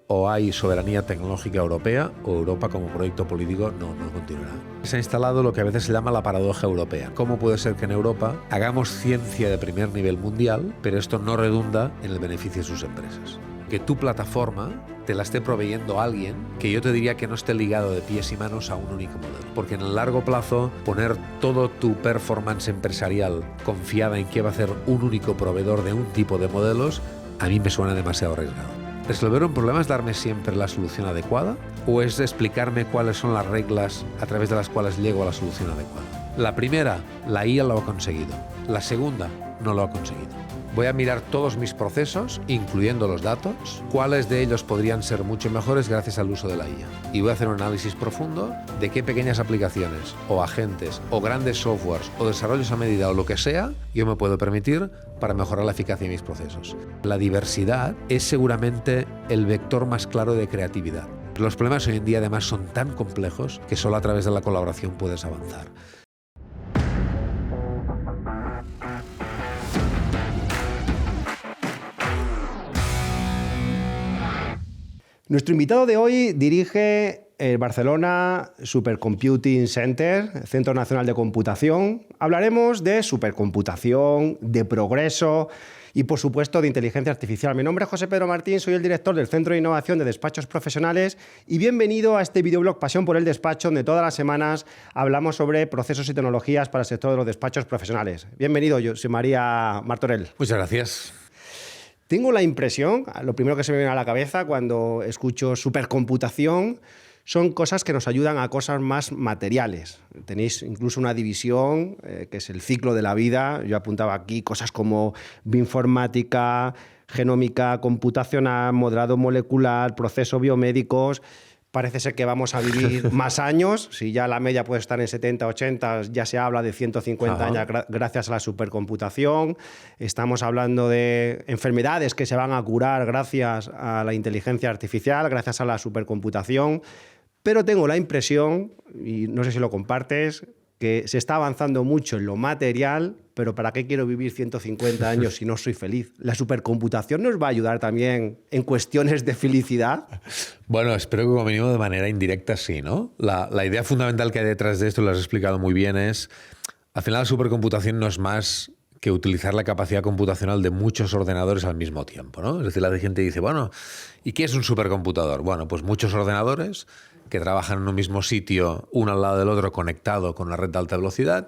o hay soberanía tecnológica europea o Europa como proyecto político no continuará. Se ha instalado lo que a veces se llama la paradoja europea. ¿Cómo puede ser que en Europa hagamos ciencia de primer nivel mundial, pero esto no redunda en el beneficio de sus empresas? Que tu plataforma te la esté proveyendo alguien que yo te diría que no esté ligado de pies y manos a un único modelo. Porque en el largo plazo, poner todo tu performance empresarial confiada en que va a ser un único proveedor de un tipo de modelos, a mí me suena demasiado arriesgado. ¿Resolver un problema es darme siempre la solución adecuada? ¿O es explicarme cuáles son las reglas a través de las cuales llego a la solución adecuada? La primera, la IA lo ha conseguido. La segunda, no lo ha conseguido. Voy a mirar todos mis procesos, incluyendo los datos, cuáles de ellos podrían ser mucho mejores gracias al uso de la IA. Y voy a hacer un análisis profundo de qué pequeñas aplicaciones, o agentes, o grandes softwares, o desarrollos a medida, o lo que sea, yo me puedo permitir para mejorar la eficacia de mis procesos. La diversidad es seguramente el vector más claro de creatividad. Los problemas hoy en día además son tan complejos que solo a través de la colaboración puedes avanzar. Nuestro invitado de hoy dirige el Barcelona Supercomputing Center, Centro Nacional de Computación. Hablaremos de supercomputación, de progreso y, por supuesto, de inteligencia artificial. Mi nombre es José Pedro Martín, soy el director del Centro de Innovación de Despachos Profesionales y bienvenido a este videoblog Pasión por el Despacho, donde todas las semanas hablamos sobre procesos y tecnologías para el sector de los despachos profesionales. Bienvenido, yo soy María Martorell. Muchas gracias. Tengo la impresión, lo primero que se me viene a la cabeza cuando escucho supercomputación, son cosas que nos ayudan a cosas más materiales. Tenéis incluso una división que es el ciclo de la vida. Yo apuntaba aquí cosas como bioinformática, genómica computacional, modelado molecular, procesos biomédicos. Parece ser que vamos a vivir más años. Si ya la media puede estar en 70, 80, ya se habla de 150 años gracias a la supercomputación. Estamos hablando de enfermedades que se van a curar gracias a la inteligencia artificial, gracias a la supercomputación. Pero tengo la impresión, y no sé si lo compartes, que se está avanzando mucho en lo material, pero ¿para qué quiero vivir 150 años si no soy feliz? ¿La supercomputación nos va a ayudar también en cuestiones de felicidad? Bueno, espero que como mínimo de manera indirecta sí, ¿no? La idea fundamental que hay detrás de esto, lo has explicado muy bien, es al final la supercomputación no es más que utilizar la capacidad computacional de muchos ordenadores al mismo tiempo, ¿no? Es decir, la gente dice, bueno, ¿y qué es un supercomputador? Bueno, pues muchos ordenadores que trabajan en un mismo sitio, uno al lado del otro, conectado con una red de alta velocidad.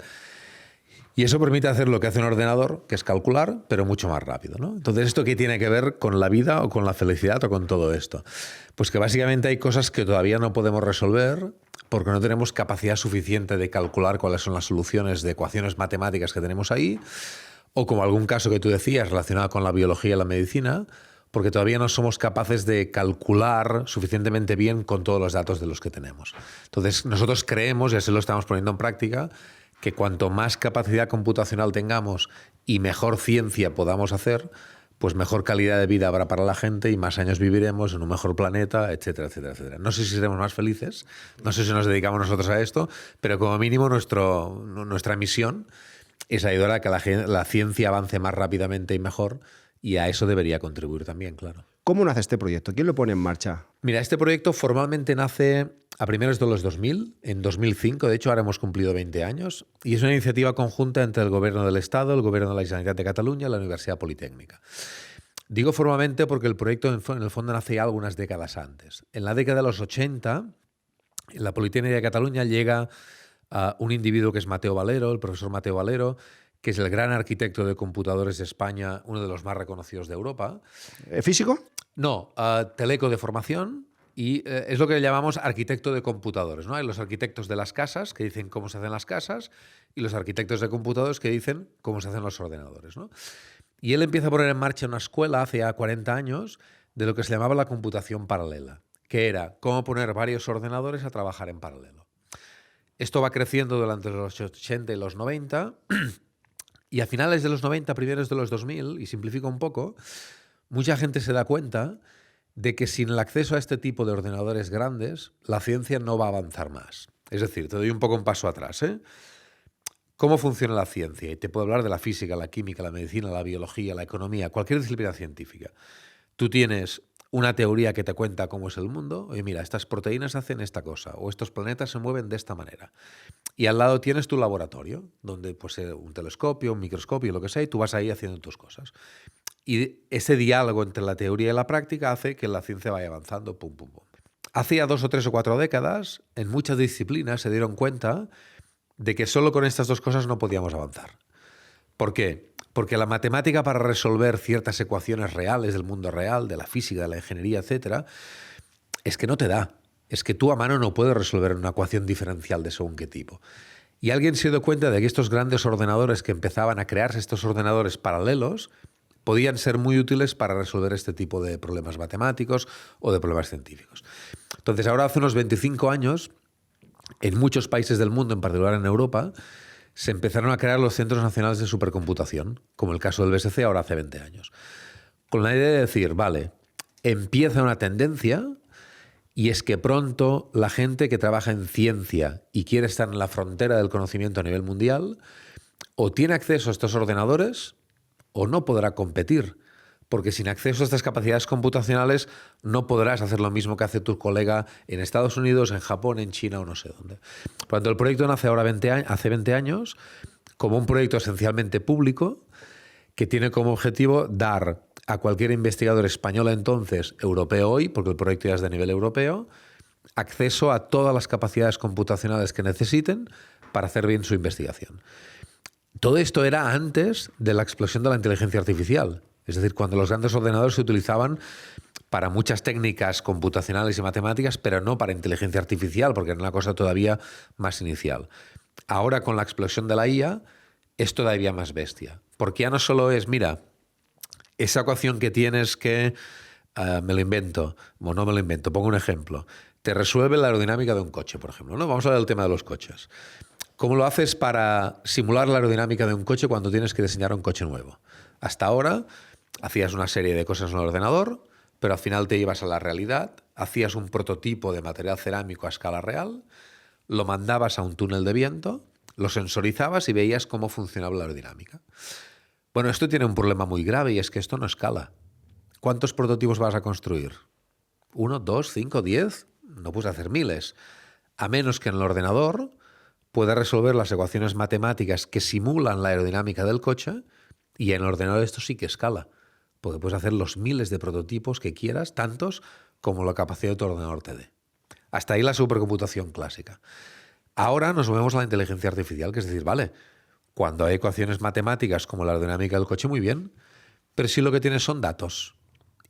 Y eso permite hacer lo que hace un ordenador, que es calcular, pero mucho más rápido, ¿no? Entonces, ¿esto qué tiene que ver con la vida o con la felicidad o con todo esto? Pues que básicamente hay cosas que todavía no podemos resolver porque no tenemos capacidad suficiente de calcular cuáles son las soluciones de ecuaciones matemáticas que tenemos ahí, o como algún caso que tú decías relacionado con la biología y la medicina, porque todavía no somos capaces de calcular suficientemente bien con todos los datos de los que tenemos. Entonces, nosotros creemos, y así lo estamos poniendo en práctica, que cuanto más capacidad computacional tengamos y mejor ciencia podamos hacer, pues mejor calidad de vida habrá para la gente y más años viviremos en un mejor planeta, etcétera, etcétera, etcétera. No sé si seremos más felices, no sé si nos dedicamos nosotros a esto, pero como mínimo nuestra misión es ayudar a que la ciencia avance más rápidamente y mejor, y a eso debería contribuir también, claro. ¿Cómo nace este proyecto? ¿Quién lo pone en marcha? Mira, este proyecto formalmente nace a primeros de los 2000, en 2005, de hecho ahora hemos cumplido 20 años, y es una iniciativa conjunta entre el Gobierno del Estado, el Gobierno de la Generalitat de Cataluña y la Universidad Politécnica. Digo formalmente porque el proyecto en el fondo nace ya algunas décadas antes. En la década de los 80, en la Politécnica de Cataluña llega un individuo que es Mateo Valero, el profesor Mateo Valero, que es el gran arquitecto de computadores de España, uno de los más reconocidos de Europa. ¿Físico? No, teleco de formación y es lo que le llamamos arquitecto de computadores, ¿no? Hay los arquitectos de las casas que dicen cómo se hacen las casas y los arquitectos de computadores que dicen cómo se hacen los ordenadores, ¿no? Y él empieza a poner en marcha una escuela hace ya 40 años de lo que se llamaba la computación paralela, que era cómo poner varios ordenadores a trabajar en paralelo. Esto va creciendo durante los 80 y los 90 y a finales de los 90, primeros de los 2000, y simplifico un poco, mucha gente se da cuenta de que sin el acceso a este tipo de ordenadores grandes, la ciencia no va a avanzar más. Es decir, te doy un poco un paso atrás, ¿eh? ¿Cómo funciona la ciencia? Y te puedo hablar de la física, la química, la medicina, la biología, la economía, cualquier disciplina científica. Tú tienes una teoría que te cuenta cómo es el mundo. Oye, mira, estas proteínas hacen esta cosa, o estos planetas se mueven de esta manera. Y al lado tienes tu laboratorio, donde pues un telescopio, un microscopio, lo que sea, y tú vas ahí haciendo tus cosas. Y ese diálogo entre la teoría y la práctica hace que la ciencia vaya avanzando, pum, pum, pum. Hacía 2 o 3 o 4 décadas, en muchas disciplinas se dieron cuenta de que solo con estas dos cosas no podíamos avanzar. ¿Por qué? Porque la matemática para resolver ciertas ecuaciones reales del mundo real, de la física, de la ingeniería, etcétera, es que no te da. Es que tú a mano no puedes resolver una ecuación diferencial de según qué tipo. Y alguien se dio cuenta de que estos grandes ordenadores que empezaban a crearse, estos ordenadores paralelos, podían ser muy útiles para resolver este tipo de problemas matemáticos o de problemas científicos. Entonces, ahora hace unos 25 años, en muchos países del mundo, en particular en Europa, se empezaron a crear los centros nacionales de supercomputación, como el caso del BSC ahora hace 20 años. Con la idea de decir, vale, empieza una tendencia y es que pronto la gente que trabaja en ciencia y quiere estar en la frontera del conocimiento a nivel mundial, o tiene acceso a estos ordenadores o no podrá competir. Porque sin acceso a estas capacidades computacionales no podrás hacer lo mismo que hace tu colega en Estados Unidos, en Japón, en China o no sé dónde. Por tanto, el proyecto nace ahora hace 20 años como un proyecto esencialmente público que tiene como objetivo dar a cualquier investigador español entonces, europeo hoy, porque el proyecto ya es de nivel europeo, acceso a todas las capacidades computacionales que necesiten para hacer bien su investigación. Todo esto era antes de la explosión de la inteligencia artificial. Es decir, cuando los grandes ordenadores se utilizaban para muchas técnicas computacionales y matemáticas, pero no para inteligencia artificial, porque era una cosa todavía más inicial. Ahora, con la explosión de la IA, es todavía más bestia. Porque ya no solo es, mira, esa ecuación que tienes que, me lo invento, o no me lo invento, pongo un ejemplo, te resuelve la aerodinámica de un coche, por ejemplo, ¿no? Vamos a ver el tema de los coches. ¿Cómo lo haces para simular la aerodinámica de un coche cuando tienes que diseñar un coche nuevo? Hasta ahora hacías una serie de cosas en el ordenador, pero al final te ibas a la realidad, hacías un prototipo de material cerámico a escala real, lo mandabas a un túnel de viento, lo sensorizabas y veías cómo funcionaba la aerodinámica. Bueno, esto tiene un problema muy grave y es que esto no escala. ¿Cuántos prototipos vas a construir? ¿1, 2, 5, 10? No puedes hacer miles. A menos que en el ordenador puedas resolver las ecuaciones matemáticas que simulan la aerodinámica del coche, y en el ordenador esto sí que escala. Porque puedes hacer los miles de prototipos que quieras, tantos como la capacidad de tu ordenador te dé. Hasta ahí la supercomputación clásica. Ahora nos movemos a la inteligencia artificial, que es decir, vale, cuando hay ecuaciones matemáticas como la aerodinámica del coche, muy bien, pero si lo que tienes son datos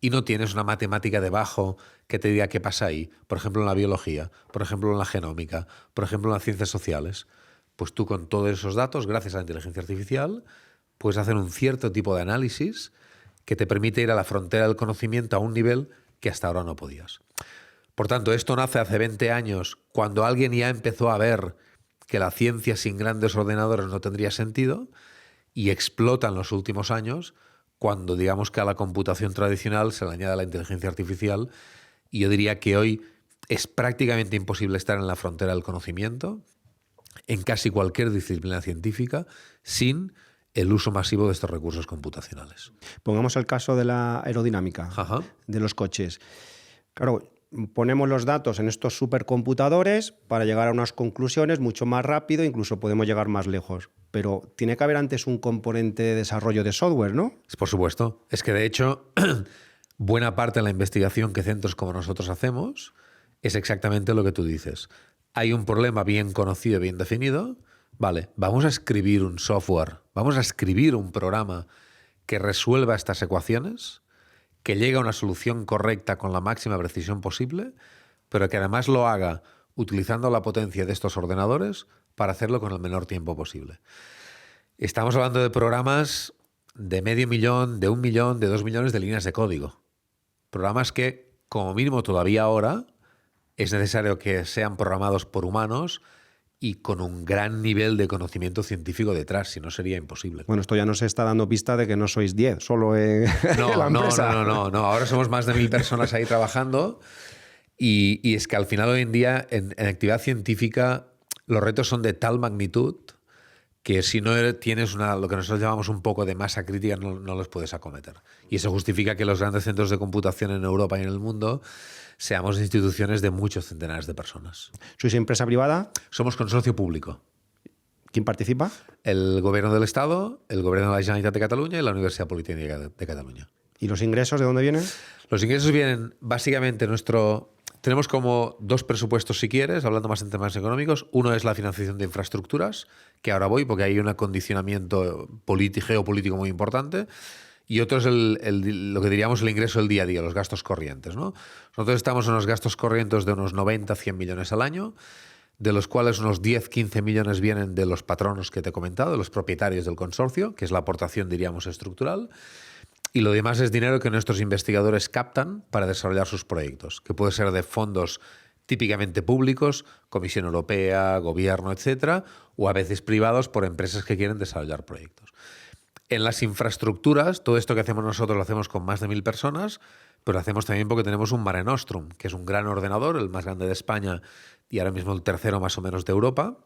y no tienes una matemática debajo que te diga qué pasa ahí, por ejemplo en la biología, por ejemplo en la genómica, por ejemplo en las ciencias sociales, pues tú con todos esos datos, gracias a la inteligencia artificial, puedes hacer un cierto tipo de análisis que te permite ir a la frontera del conocimiento a un nivel que hasta ahora no podías. Por tanto, esto nace hace 20 años, cuando alguien ya empezó a ver que la ciencia sin grandes ordenadores no tendría sentido, y explota en los últimos años, cuando digamos que a la computación tradicional se le añade la inteligencia artificial, y yo diría que hoy es prácticamente imposible estar en la frontera del conocimiento, en casi cualquier disciplina científica, sin el uso masivo de estos recursos computacionales. Pongamos el caso de la aerodinámica. Ajá. De los coches. Claro, ponemos los datos en estos supercomputadores para llegar a unas conclusiones mucho más rápido, incluso podemos llegar más lejos. Pero tiene que haber antes un componente de desarrollo de software, ¿no? Por supuesto. Es que, de hecho, buena parte de la investigación que centros como nosotros hacemos es exactamente lo que tú dices. Hay un problema bien conocido, bien definido. Vale, vamos a escribir un software, vamos a escribir un programa que resuelva estas ecuaciones, que llegue a una solución correcta con la máxima precisión posible, pero que además lo haga utilizando la potencia de estos ordenadores para hacerlo con el menor tiempo posible. Estamos hablando de programas de 500.000, de 1 millón, de 2 millones de líneas de código. Programas que, como mínimo todavía ahora, es necesario que sean programados por humanos y con un gran nivel de conocimiento científico detrás, si no sería imposible. Bueno, esto ya nos está dando pista de que no sois 10, solo en la empresa. No. Ahora somos más de 1.000 personas ahí trabajando y es que al final hoy en día en actividad científica los retos son de tal magnitud que si no tienes lo que nosotros llamamos un poco de masa crítica, no los puedes acometer. Y eso justifica que los grandes centros de computación en Europa y en el mundo seamos instituciones de muchos centenares de personas. ¿Sois empresa privada? Somos consorcio público. ¿Quién participa? El Gobierno del Estado, el Gobierno de la Generalitat de Cataluña y la Universidad Politécnica de Cataluña. ¿Y los ingresos de dónde vienen? Los ingresos vienen básicamente tenemos como dos presupuestos, si quieres, hablando más en temas económicos. Uno es la financiación de infraestructuras, que ahora voy porque hay un acondicionamiento geopolítico muy importante. Y otro es lo que diríamos el ingreso del día a día, los gastos corrientes, ¿no? Nosotros estamos en unos gastos corrientes de unos 90-100 millones al año, de los cuales unos 10-15 millones vienen de los patronos que te he comentado, de los propietarios del consorcio, que es la aportación, diríamos, estructural. Y lo demás es dinero que nuestros investigadores captan para desarrollar sus proyectos, que puede ser de fondos típicamente públicos, Comisión Europea, Gobierno, etcétera, o a veces privados por empresas que quieren desarrollar proyectos. En las infraestructuras, todo esto que hacemos nosotros lo hacemos con más de 1.000 personas, pero lo hacemos también porque tenemos un Mare Nostrum, que es un gran ordenador, el más grande de España y ahora mismo el tercero más o menos de Europa,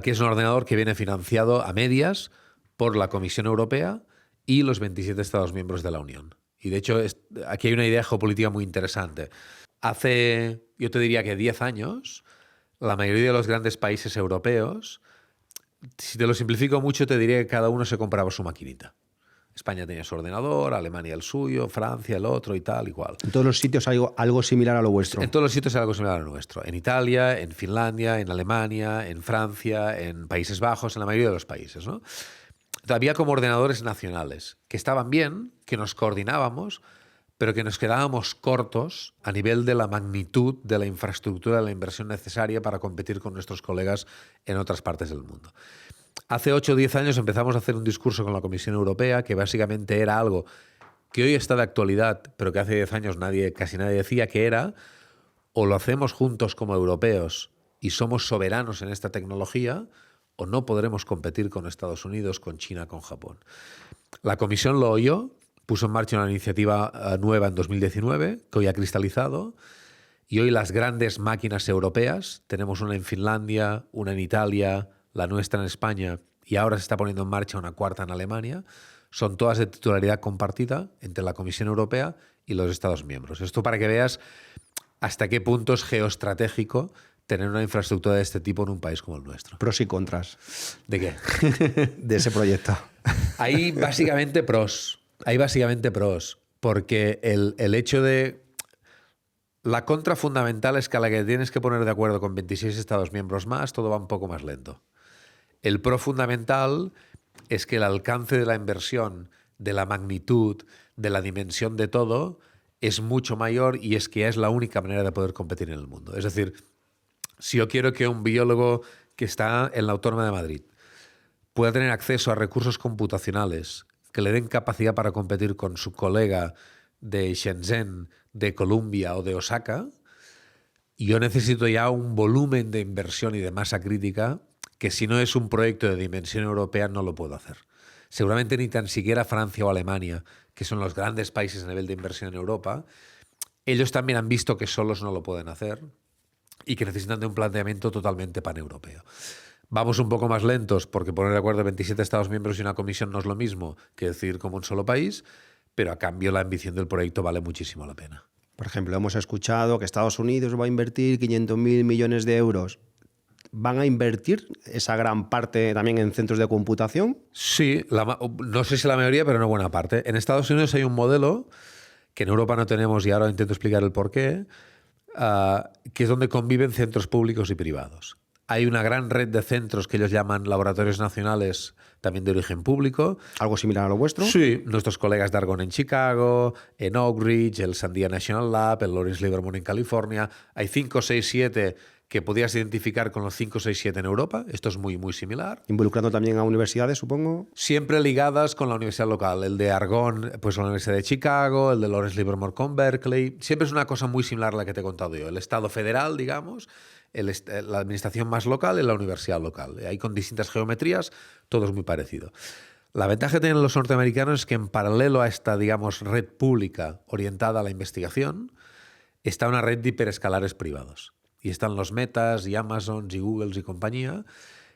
que es un ordenador que viene financiado a medias por la Comisión Europea y los 27 Estados miembros de la Unión. Y de hecho, aquí hay una idea geopolítica muy interesante. Hace, yo te diría que 10 años, la mayoría de los grandes países europeos, si te lo simplifico mucho, te diría que cada uno se compraba su maquinita. España tenía su ordenador, Alemania el suyo, Francia el otro y tal, igual. En todos los sitios hay algo similar a lo vuestro. En todos los sitios hay algo similar a lo nuestro. En Italia, en Finlandia, en Alemania, en Francia, en Países Bajos, en la mayoría de los países, ¿no? Había como ordenadores nacionales que estaban bien, que nos coordinábamos, pero que nos quedábamos cortos a nivel de la magnitud de la infraestructura, de la inversión necesaria para competir con nuestros colegas en otras partes del mundo. Hace 8 o 10 años empezamos a hacer un discurso con la Comisión Europea que básicamente era algo que hoy está de actualidad, pero que hace 10 años casi nadie decía, que era: o lo hacemos juntos como europeos y somos soberanos en esta tecnología, o no podremos competir con Estados Unidos, con China, con Japón. La Comisión lo oyó, puso en marcha una iniciativa nueva en 2019, que hoy ha cristalizado, y hoy las grandes máquinas europeas, tenemos una en Finlandia, una en Italia, la nuestra en España, y ahora se está poniendo en marcha una cuarta en Alemania, son todas de titularidad compartida entre la Comisión Europea y los Estados miembros. Esto para que veas hasta qué punto es geoestratégico tener una infraestructura de este tipo en un país como el nuestro. Pros y contras. ¿De qué? De ese proyecto. Hay básicamente pros. Porque el hecho de... La contra fundamental es que a la que tienes que poner de acuerdo con 26 Estados miembros más, todo va un poco más lento. El pro fundamental es que el alcance de la inversión, de la magnitud, de la dimensión de todo, es mucho mayor, y es que ya es la única manera de poder competir en el mundo. Es decir, si yo quiero que un biólogo que está en la Autónoma de Madrid pueda tener acceso a recursos computacionales que le den capacidad para competir con su colega de Shenzhen, de Columbia o de Osaka, yo necesito ya un volumen de inversión y de masa crítica que, si no es un proyecto de dimensión europea, no lo puedo hacer. Seguramente ni tan siquiera Francia o Alemania, que son los grandes países a nivel de inversión en Europa, ellos también han visto que solos no lo pueden hacer y que necesitan de un planteamiento totalmente paneuropeo. Vamos un poco más lentos porque poner de acuerdo 27 Estados miembros y una comisión no es lo mismo que decidir como un solo país, pero a cambio la ambición del proyecto vale muchísimo la pena. Por ejemplo, hemos escuchado que Estados Unidos va a invertir 500.000 millones de euros. ¿Van a invertir esa gran parte también en centros de computación? Sí, no sé si la mayoría, pero una buena parte. En Estados Unidos hay un modelo que en Europa no tenemos, y ahora intento explicar el porqué, que es donde conviven centros públicos y privados. Hay una gran red de centros que ellos llaman laboratorios nacionales, también de origen público. ¿Algo similar a lo vuestro? Sí, nuestros colegas de Argonne en Chicago, en Oak Ridge, el Sandia National Lab, el Lawrence Livermore en California. Hay 5, 6, 7 que podías identificar con los 5, 6, 7 en Europa. Esto es muy, muy similar. Involucrando también a universidades, supongo. Siempre ligadas con la universidad local. El de Argonne, pues la Universidad de Chicago, el de Lawrence Livermore con Berkeley. Siempre es una cosa muy similar a la que te he contado yo. El Estado federal, digamos, la administración más local y la universidad local. Ahí con distintas geometrías, todo es muy parecido. La ventaja que tienen los norteamericanos es que en paralelo a esta, digamos, red pública orientada a la investigación, está una red de hiperescalares privados. Y están los Metas y Amazons y Googles y compañía,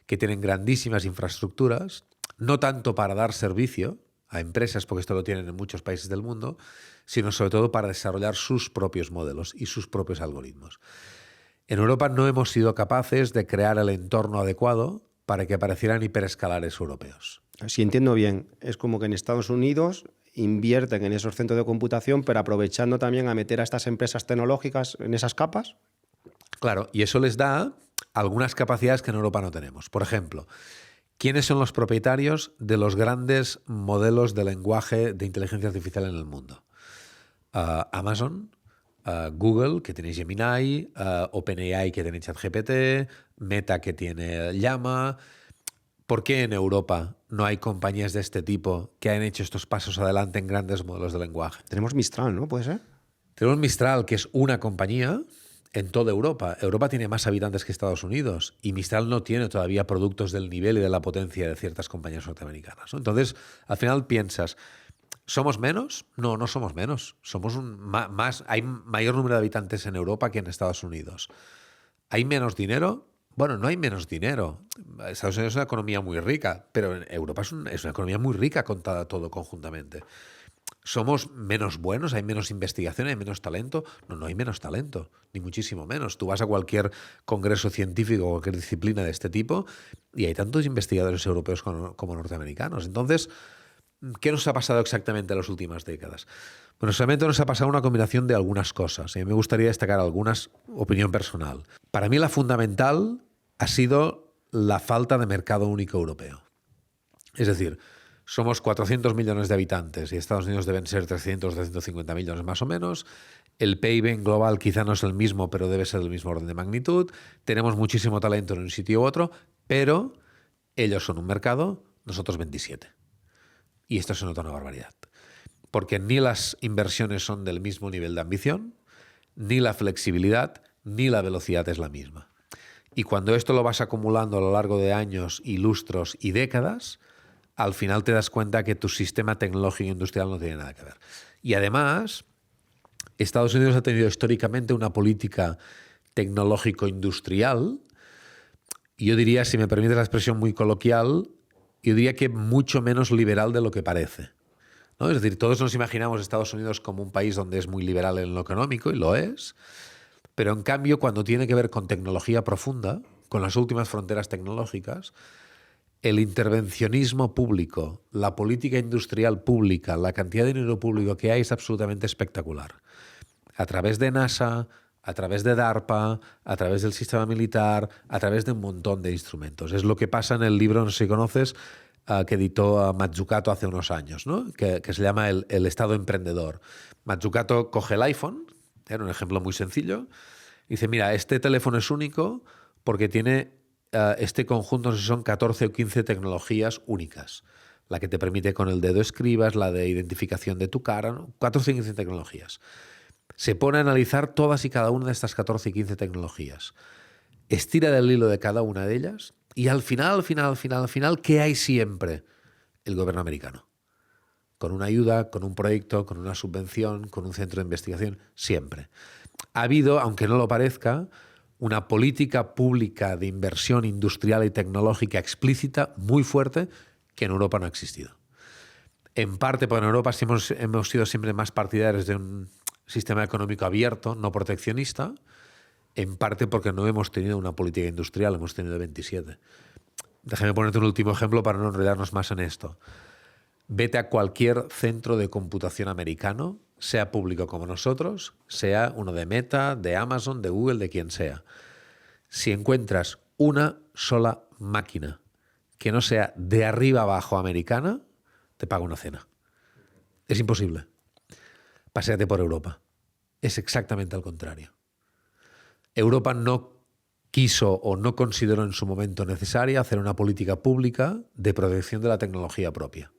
que tienen grandísimas infraestructuras, no tanto para dar servicio a empresas, porque esto lo tienen en muchos países del mundo, sino sobre todo para desarrollar sus propios modelos y sus propios algoritmos. En Europa no hemos sido capaces de crear el entorno adecuado para que aparecieran hiperescalares europeos. Si entiendo bien, es como que en Estados Unidos invierten en esos centros de computación, pero aprovechando también a meter a estas empresas tecnológicas en esas capas. Claro, y eso les da algunas capacidades que en Europa no tenemos. Por ejemplo, ¿quiénes son los propietarios de los grandes modelos de lenguaje de inteligencia artificial en el mundo? Amazon, Google, que tiene Gemini, OpenAI, que tiene ChatGPT, Meta, que tiene Llama. ¿Por qué en Europa no hay compañías de este tipo que han hecho estos pasos adelante en grandes modelos de lenguaje? Tenemos Mistral, ¿no? ¿Puede ser? Tenemos Mistral, que es una compañía en toda Europa. Europa tiene más habitantes que Estados Unidos y Mistral no tiene todavía productos del nivel y de la potencia de ciertas compañías norteamericanas, ¿no? Entonces, al final piensas, ¿somos menos? No, no somos menos. Somos más. Hay mayor número de habitantes en Europa que en Estados Unidos. ¿Hay menos dinero? Bueno, no hay menos dinero. Estados Unidos es una economía muy rica, pero en Europa es una economía muy rica contada todo conjuntamente. ¿Somos menos buenos? ¿Hay menos investigación? ¿Hay menos talento? No, no hay menos talento, ni muchísimo menos. Tú vas a cualquier congreso científico o cualquier disciplina de este tipo y hay tantos investigadores europeos como norteamericanos. Entonces, ¿qué nos ha pasado exactamente en las últimas décadas? Bueno, solamente nos ha pasado una combinación de algunas cosas. Y me gustaría destacar algunas, opinión personal. Para mí la fundamental ha sido la falta de mercado único europeo. Es decir, somos 400 millones de habitantes y Estados Unidos deben ser 300, 350 millones más o menos. El PIB en global quizá no es el mismo, pero debe ser del mismo orden de magnitud. Tenemos muchísimo talento en un sitio u otro, pero ellos son un mercado, nosotros 27. Y esto se nota una barbaridad. Porque ni las inversiones son del mismo nivel de ambición, ni la flexibilidad, ni la velocidad es la misma. Y cuando esto lo vas acumulando a lo largo de años y lustros y décadas, al final te das cuenta que tu sistema tecnológico e industrial no tiene nada que ver. Y además, Estados Unidos ha tenido históricamente una política tecnológico-industrial, y yo diría, si me permite la expresión muy coloquial, yo diría que mucho menos liberal de lo que parece, ¿no? Es decir, todos nos imaginamos Estados Unidos como un país donde es muy liberal en lo económico, y lo es, pero en cambio cuando tiene que ver con tecnología profunda, con las últimas fronteras tecnológicas, el intervencionismo público, la política industrial pública, la cantidad de dinero público que hay es absolutamente espectacular. A través de NASA, a través de DARPA, a través del sistema militar, a través de un montón de instrumentos. Es lo que pasa en el libro, no sé si conoces, que editó Mazzucato hace unos años, ¿no? que se llama el Estado emprendedor. Mazzucato coge el iPhone, era un ejemplo muy sencillo, y dice, mira, este teléfono es único porque tiene este conjunto, no sé si son 14 o 15 tecnologías únicas. La que te permite con el dedo escribas, la de identificación de tu cara, ¿no? 14 o 15 tecnologías. Se pone a analizar todas y cada una de estas 14 y 15 tecnologías. Estira del hilo de cada una de ellas y al final, ¿qué hay siempre? El gobierno americano. Con una ayuda, con un proyecto, con una subvención, con un centro de investigación, siempre. Ha habido, aunque no lo parezca, una política pública de inversión industrial y tecnológica explícita muy fuerte que en Europa no ha existido. En parte porque en Europa hemos sido siempre más partidarios de un sistema económico abierto, no proteccionista, en parte porque no hemos tenido una política industrial, hemos tenido 27. Déjame ponerte un último ejemplo para no enredarnos más en esto. Vete a cualquier centro de computación americano, sea público como nosotros, sea uno de Meta, de Amazon, de Google, de quien sea. Si encuentras una sola máquina que no sea de arriba abajo americana, te pago una cena. Es imposible. Paséate por Europa. Es exactamente al contrario. Europa no quiso o no consideró en su momento necesaria hacer una política pública de protección de la tecnología propia.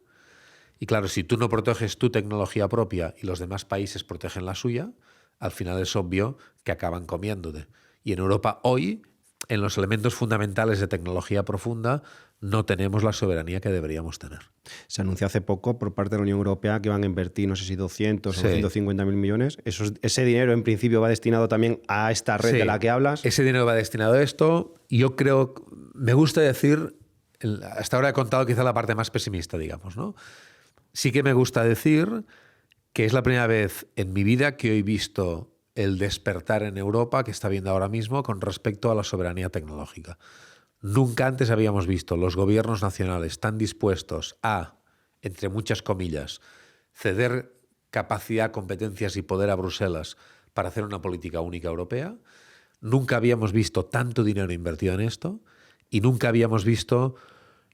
Y claro, si tú no proteges tu tecnología propia y los demás países protegen la suya, al final es obvio que acaban comiéndote. Y en Europa hoy en los elementos fundamentales de tecnología profunda no tenemos la soberanía que deberíamos tener. Se anunció hace poco por parte de la Unión Europea que van a invertir, no sé si 200 o 150.000 millones. Ese dinero, en principio, va destinado también a esta red de la que hablas. Ese dinero va destinado a esto. Y yo creo, me gusta decir, hasta ahora he contado quizá la parte más pesimista, digamos, ¿no? Sí que me gusta decir que es la primera vez en mi vida que he visto el despertar en Europa que está viendo ahora mismo con respecto a la soberanía tecnológica. Nunca antes habíamos visto los gobiernos nacionales tan dispuestos a, entre muchas comillas, ceder capacidad, competencias y poder a Bruselas para hacer una política única europea. Nunca habíamos visto tanto dinero invertido en esto y nunca habíamos visto,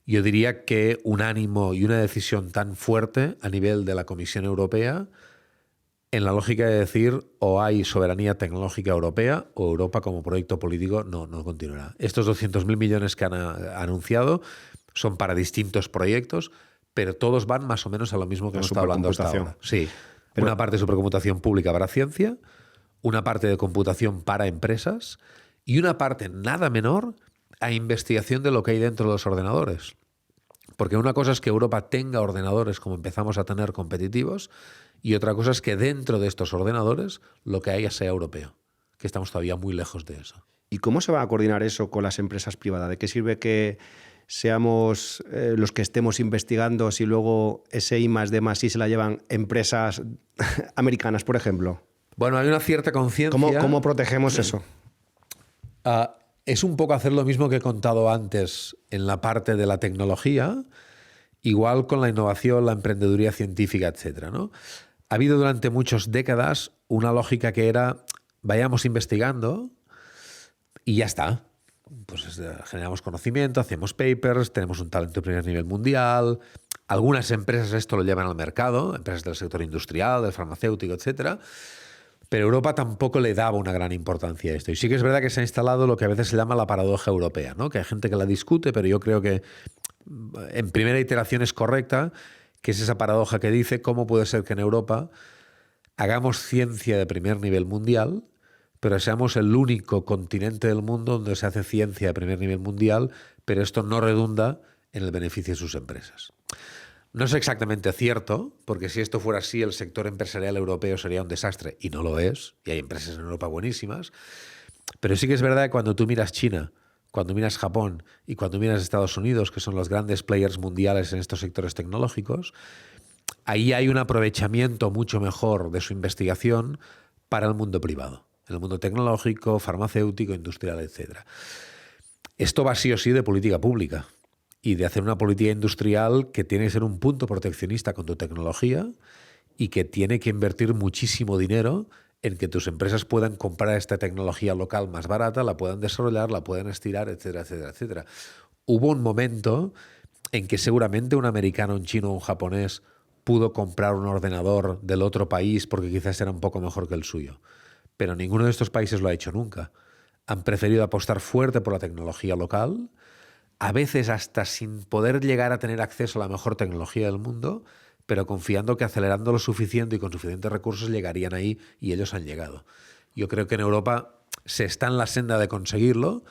yo diría que un ánimo y una decisión tan fuerte a nivel de la Comisión Europea en la lógica de decir o hay soberanía tecnológica europea o Europa como proyecto político no continuará. Estos 200.000 millones que han anunciado son para distintos proyectos, pero todos van más o menos a lo mismo que hemos estado hablando hasta ahora. Sí, pero una parte de supercomputación pública para ciencia, una parte de computación para empresas y una parte nada menor a investigación de lo que hay dentro de los ordenadores. Porque una cosa es que Europa tenga ordenadores como empezamos a tener competitivos y otra cosa es que dentro de estos ordenadores lo que haya sea europeo, que estamos todavía muy lejos de eso. ¿Y cómo se va a coordinar eso con las empresas privadas? ¿De qué sirve que seamos los que estemos investigando si luego ese I+D+I se la llevan empresas americanas, por ejemplo? Bueno, hay una cierta conciencia. ¿Cómo protegemos eso? Es un poco hacer lo mismo que he contado antes en la parte de la tecnología, igual con la innovación, la emprendeduría científica, etcétera, ¿no? Ha habido durante muchas décadas una lógica que era vayamos investigando y ya está. Pues generamos conocimiento, hacemos papers, tenemos un talento de primer nivel mundial. Algunas empresas esto lo llevan al mercado, empresas del sector industrial, del farmacéutico, etcétera. Pero Europa tampoco le daba una gran importancia a esto. Y sí que es verdad que se ha instalado lo que a veces se llama la paradoja europea, ¿no? Que hay gente que la discute, pero yo creo que en primera iteración es correcta, que es esa paradoja que dice cómo puede ser que en Europa hagamos ciencia de primer nivel mundial, pero seamos el único continente del mundo donde se hace ciencia de primer nivel mundial, pero esto no redunda en el beneficio de sus empresas. No es exactamente cierto, porque si esto fuera así, el sector empresarial europeo sería un desastre, y no lo es, y hay empresas en Europa buenísimas, pero sí que es verdad que cuando tú miras China, cuando miras Japón y cuando miras Estados Unidos, que son los grandes players mundiales en estos sectores tecnológicos, ahí hay un aprovechamiento mucho mejor de su investigación para el mundo privado, el mundo tecnológico, farmacéutico, industrial, etc. Esto va sí o sí de política pública y de hacer una política industrial que tiene que ser un punto proteccionista con tu tecnología y que tiene que invertir muchísimo dinero en que tus empresas puedan comprar esta tecnología local más barata, la puedan desarrollar, la puedan estirar, etcétera, etcétera, etcétera. Hubo un momento en que seguramente un americano, un chino o un japonés pudo comprar un ordenador del otro país porque quizás era un poco mejor que el suyo. Pero ninguno de estos países lo ha hecho nunca. Han preferido apostar fuerte por la tecnología local, a veces hasta sin poder llegar a tener acceso a la mejor tecnología del mundo, pero confiando que acelerando lo suficiente y con suficientes recursos llegarían ahí, y ellos han llegado. Yo creo que en Europa se está en la senda de conseguirlo,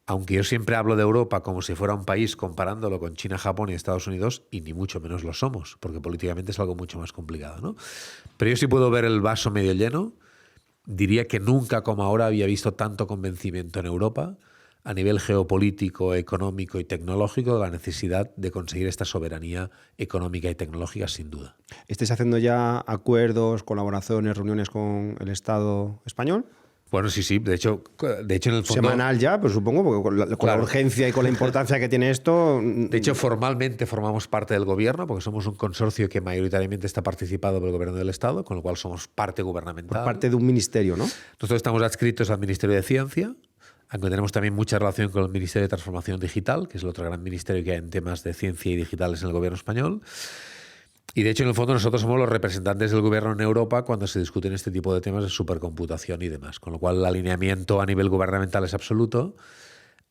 aunque yo siempre hablo de Europa como si fuera un país comparándolo con China, Japón y Estados Unidos, y ni mucho menos lo somos, porque políticamente es algo mucho más complicado, ¿no? Pero yo sí puedo ver el vaso medio lleno. Diría que nunca como ahora había visto tanto convencimiento en Europa a nivel geopolítico, económico y tecnológico de la necesidad de conseguir esta soberanía económica y tecnológica, sin duda. ¿Estáis haciendo ya acuerdos, colaboraciones, reuniones con el Estado español? Bueno, sí. De hecho en el fondo... Semanal ya, pues supongo, porque con la urgencia y con la importancia que tiene esto... De hecho, formalmente formamos parte del gobierno, porque somos un consorcio que mayoritariamente está participado por el gobierno del Estado, con lo cual somos parte gubernamental. Por parte de un ministerio, ¿no? Nosotros estamos adscritos al Ministerio de Ciencia, aunque tenemos también mucha relación con el Ministerio de Transformación Digital, que es el otro gran ministerio que hay en temas de ciencia y digitales en el gobierno español. Y de hecho, en el fondo, nosotros somos los representantes del gobierno en Europa cuando se discuten este tipo de temas de supercomputación y demás. Con lo cual, el alineamiento a nivel gubernamental es absoluto.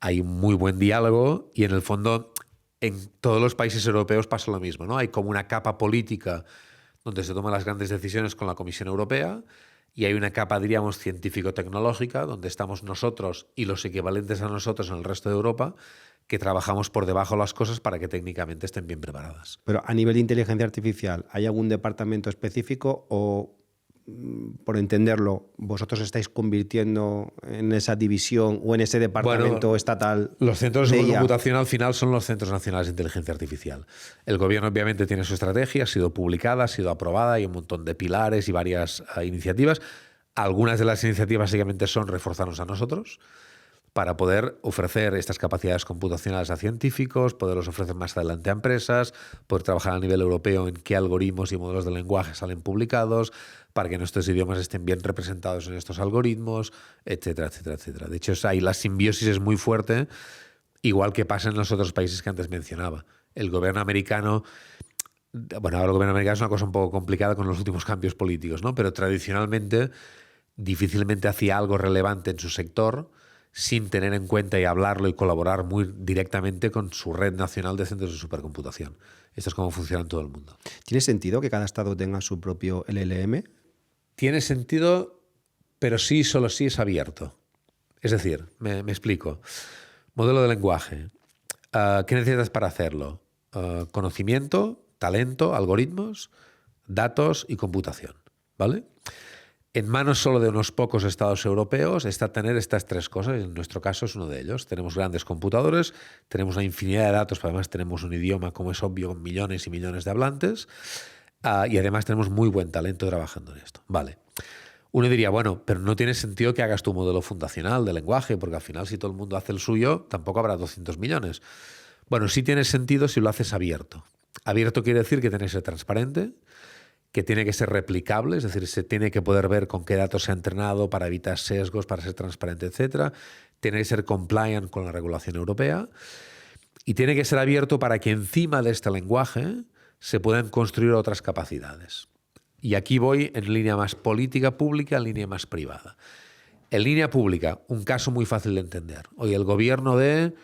Hay un muy buen diálogo y, en el fondo, en todos los países europeos pasa lo mismo, ¿no? Hay como una capa política donde se toman las grandes decisiones con la Comisión Europea. y hay una capa, diríamos, científico-tecnológica, donde estamos nosotros y los equivalentes a nosotros en el resto de Europa, que trabajamos por debajo de las cosas para que técnicamente estén bien preparadas. Pero a nivel de inteligencia artificial, ¿hay algún departamento específico o, por entenderlo, vosotros estáis convirtiendo en esa división o en ese departamento estatal? Los centros de IA? supercomputación al final son los Centros Nacionales de Inteligencia Artificial. El gobierno obviamente tiene su estrategia, ha sido publicada, ha sido aprobada, hay un montón de pilares y varias iniciativas. Algunas de las iniciativas básicamente son reforzarnos a nosotros para poder ofrecer estas capacidades computacionales a científicos, poderlos ofrecer más adelante a empresas, poder trabajar a nivel europeo en qué algoritmos y modelos de lenguaje salen publicados, para que nuestros idiomas estén bien representados en estos algoritmos, etcétera, etcétera, etcétera. De hecho, ahí la simbiosis es muy fuerte, igual que pasa en los otros países que antes mencionaba. El gobierno americano, bueno, ahora el gobierno americano es una cosa un poco complicada con los últimos cambios políticos, ¿no? Pero tradicionalmente difícilmente hacía algo relevante en su sector sin tener en cuenta y hablarlo y colaborar muy directamente con su red nacional de centros de supercomputación. Esto es cómo funciona en todo el mundo. ¿Tiene sentido que cada estado tenga su propio LLM? Tiene sentido, pero sí, solo sí es abierto. Es decir, me explico. Modelo de lenguaje. ¿Qué necesitas para hacerlo? Conocimiento, talento, algoritmos, datos y computación. ¿Vale? En manos solo de unos pocos estados europeos está tener estas tres cosas, y en nuestro caso es uno de ellos. Tenemos grandes computadores, tenemos una infinidad de datos, pero además tenemos un idioma, como es obvio, con millones y millones de hablantes, y además tenemos muy buen talento trabajando en esto. Vale. Uno diría, bueno, pero no tiene sentido que hagas tu modelo fundacional de lenguaje, porque al final si todo el mundo hace el suyo, tampoco habrá 200 millones. Bueno, sí tiene sentido si lo haces abierto. Abierto quiere decir que tiene que ser transparente, que tiene que ser replicable, es decir, se tiene que poder ver con qué datos se ha entrenado para evitar sesgos, para ser transparente, etcétera. Tiene que ser compliant con la regulación europea y tiene que ser abierto para que encima de este lenguaje se puedan construir otras capacidades. Y aquí voy en línea más política pública, en línea más privada. En línea pública, un caso muy fácil de entender. Hoy el gobierno de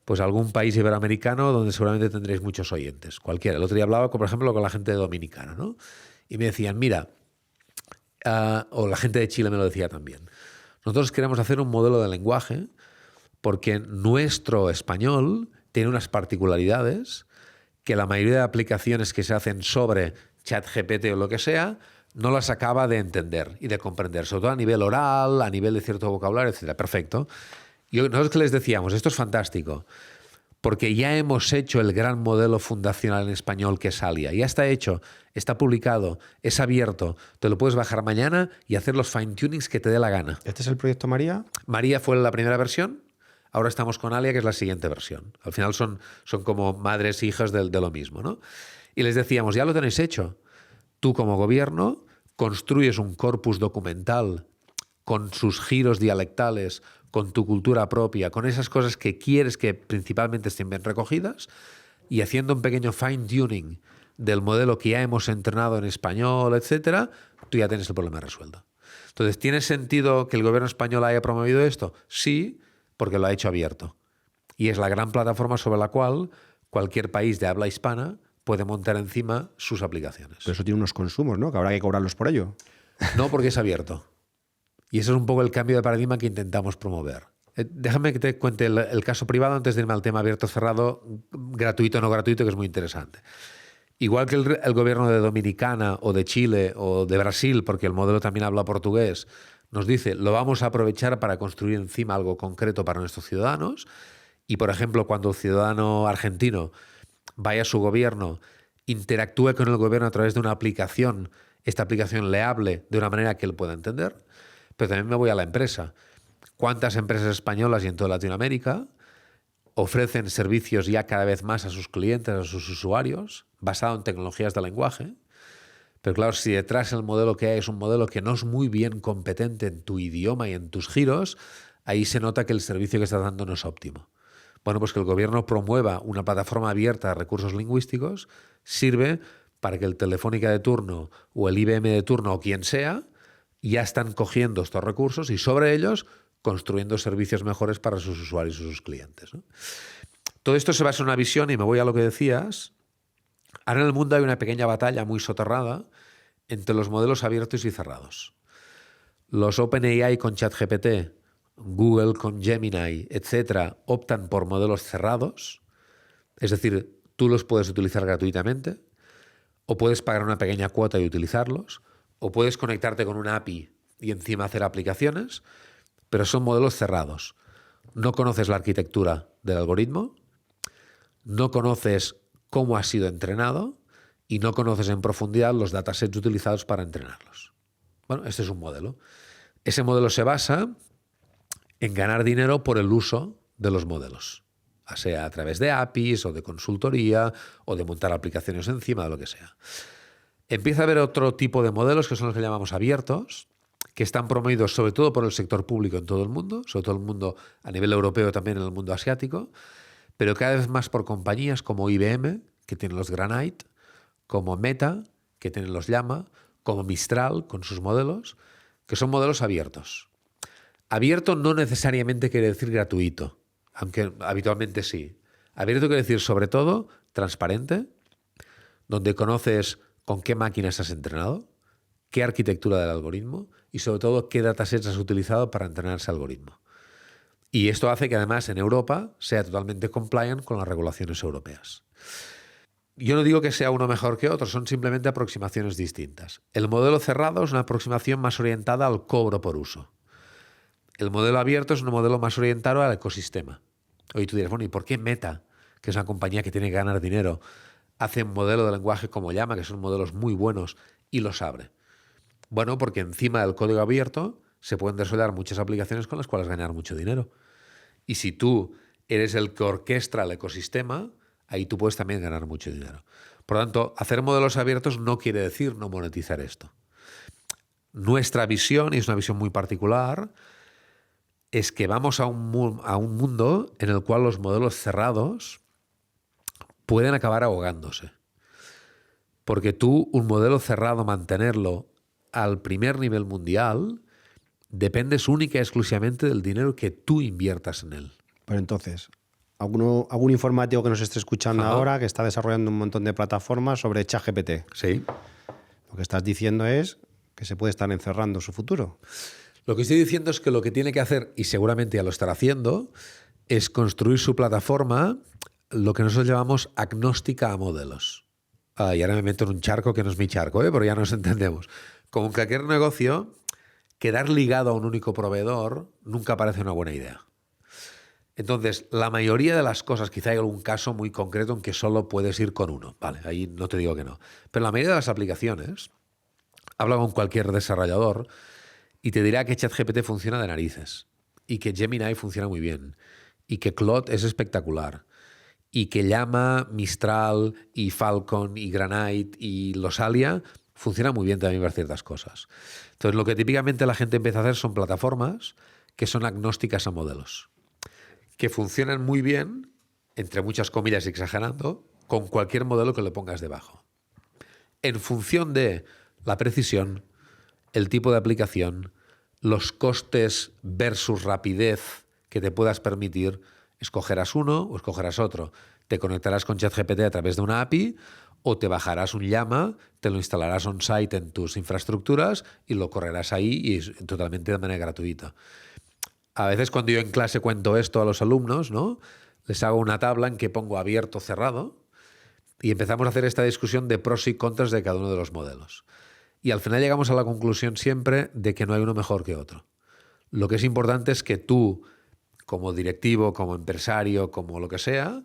pues algún país iberoamericano donde seguramente tendréis muchos oyentes, cualquiera. El otro día hablaba, por ejemplo, con la gente de Dominicana, ¿no? Y me decían, mira, o la gente de Chile me lo decía también, nosotros queremos hacer un modelo de lenguaje porque nuestro español tiene unas particularidades que la mayoría de aplicaciones que se hacen sobre ChatGPT o lo que sea no las acaba de entender y de comprender, sobre todo a nivel oral, a nivel de cierto vocabulario, etc. Perfecto. Y nosotros que les decíamos, esto es fantástico, porque ya hemos hecho el gran modelo fundacional en español que es Alia. Ya está hecho, está publicado, es abierto, te lo puedes bajar mañana y hacer los fine-tunings que te dé la gana. ¿Este es el proyecto María? María fue la primera versión, ahora estamos con Alia, que es la siguiente versión. Al final son como madres e hijas de lo mismo, ¿no? Y les decíamos, ya lo tenéis hecho. Tú como gobierno construyes un corpus documental con sus giros dialectales, con tu cultura propia, con esas cosas que quieres que principalmente estén bien recogidas y haciendo un pequeño fine-tuning del modelo que ya hemos entrenado en español, etcétera, tú ya tienes el problema resuelto. Entonces, ¿tiene sentido que el gobierno español haya promovido esto? Sí, porque lo ha hecho abierto. Y es la gran plataforma sobre la cual cualquier país de habla hispana puede montar encima sus aplicaciones. Pero eso tiene unos consumos, ¿no? Que habrá que cobrarlos por ello. No, porque es abierto. Y eso es un poco el cambio de paradigma que intentamos promover. Déjame que te cuente el caso privado antes de irme al tema abierto-cerrado, gratuito o no gratuito, que es muy interesante. Igual que el gobierno de Dominicana o de Chile o de Brasil, porque el modelo también habla portugués, nos dice, lo vamos a aprovechar para construir encima algo concreto para nuestros ciudadanos. Y, por ejemplo, cuando el ciudadano argentino vaya a su gobierno, interactúe con el gobierno a través de una aplicación, esta aplicación le hable de una manera que él pueda entender. Pero también me voy a la empresa. ¿Cuántas empresas españolas y en toda Latinoamérica ofrecen servicios ya cada vez más a sus clientes, a sus usuarios, basado en tecnologías de lenguaje? Pero claro, si detrás el modelo que hay es un modelo que no es muy bien competente en tu idioma y en tus giros, ahí se nota que el servicio que estás dando no es óptimo. Bueno, pues que el gobierno promueva una plataforma abierta de recursos lingüísticos sirve para que el Telefónica de turno o el IBM de turno o quien sea ya están cogiendo estos recursos y sobre ellos construyendo servicios mejores para sus usuarios y sus clientes, ¿no? Todo esto se basa en una visión, y me voy a lo que decías. Ahora en el mundo hay una pequeña batalla muy soterrada entre los modelos abiertos y cerrados. los OpenAI con ChatGPT, Google con Gemini, etcétera, optan por modelos cerrados, es decir, tú los puedes utilizar gratuitamente, o puedes pagar una pequeña cuota y utilizarlos, o puedes conectarte con una API y encima hacer aplicaciones, pero son modelos cerrados. No conoces la arquitectura del algoritmo, no conoces cómo ha sido entrenado y no conoces en profundidad los datasets utilizados para entrenarlos. Bueno, este es un modelo. Ese modelo se basa en ganar dinero por el uso de los modelos, sea a través de APIs o de consultoría o de montar aplicaciones encima de lo que sea. Empieza a haber otro tipo de modelos que son los que llamamos abiertos, que están promovidos sobre todo por el sector público en todo el mundo, sobre todo el mundo a nivel europeo, también en el mundo asiático, pero cada vez más por compañías como IBM, que tienen los Granite, como Meta, que tienen los Llama, como Mistral, con sus modelos, que son modelos abiertos. Abierto no necesariamente quiere decir gratuito, aunque habitualmente sí. Abierto quiere decir, sobre todo, transparente, donde conoces con qué máquinas has entrenado, qué arquitectura del algoritmo y, sobre todo, qué datasets has utilizado para entrenar ese algoritmo. Y esto hace que, además, en Europa sea totalmente compliant con las regulaciones europeas. Yo no digo que sea uno mejor que otro, son simplemente aproximaciones distintas. El modelo cerrado es una aproximación más orientada al cobro por uso. El modelo abierto es un modelo más orientado al ecosistema. Hoy tú dirás, bueno, ¿y por qué Meta, que es una compañía que tiene que ganar dinero, hace un modelo de lenguaje como Llama, que son modelos muy buenos, y los abre? Bueno, porque encima del código abierto se pueden desarrollar muchas aplicaciones con las cuales ganar mucho dinero. Y si tú eres el que orquestra el ecosistema, ahí tú puedes también ganar mucho dinero. Por lo tanto, hacer modelos abiertos no quiere decir no monetizar esto. Nuestra visión, y es una visión muy particular, es que vamos a un mundo en el cual los modelos cerrados pueden acabar ahogándose. Porque tú, un modelo cerrado, mantenerlo al primer nivel mundial, dependes única y exclusivamente del dinero que tú inviertas en él. Pero entonces, algún informático que nos esté escuchando ahora, que está desarrollando un montón de plataformas sobre ChatGPT. Sí. Lo que estás diciendo es que se puede estar encerrando su futuro. Lo que estoy diciendo es que lo que tiene que hacer, y seguramente ya lo estará haciendo, es construir su plataforma, lo que nosotros llamamos agnóstica a modelos. Y ahora me meto en un charco que no es mi charco, pero ya nos entendemos. Como en cualquier negocio, quedar ligado a un único proveedor nunca parece una buena idea. Entonces, la mayoría de las cosas, quizá hay algún caso muy concreto en que solo puedes ir con uno. Vale, ahí no te digo que no. Pero la mayoría de las aplicaciones, habla con cualquier desarrollador y te dirá que ChatGPT funciona de narices, y que Gemini funciona muy bien, y que Claude es espectacular, y que Llama, Mistral, y Falcon, y Granite, y Losalia funcionan muy bien también para ciertas cosas. Entonces, lo que típicamente la gente empieza a hacer son plataformas que son agnósticas a modelos, que funcionan muy bien, entre muchas comillas y exagerando, con cualquier modelo que le pongas debajo. En función de la precisión, el tipo de aplicación, los costes versus rapidez que te puedas permitir, escogerás uno o escogerás otro. Te conectarás con ChatGPT a través de una API o te bajarás un Llama, te lo instalarás on-site en tus infraestructuras y lo correrás ahí y totalmente de manera gratuita. A veces cuando yo en clase cuento esto a los alumnos, ¿no?, les hago una tabla en que pongo abierto, cerrado, y empezamos a hacer esta discusión de pros y contras de cada uno de los modelos. Y al final llegamos a la conclusión siempre de que no hay uno mejor que otro. Lo que es importante es que tú, como directivo, como empresario, como lo que sea,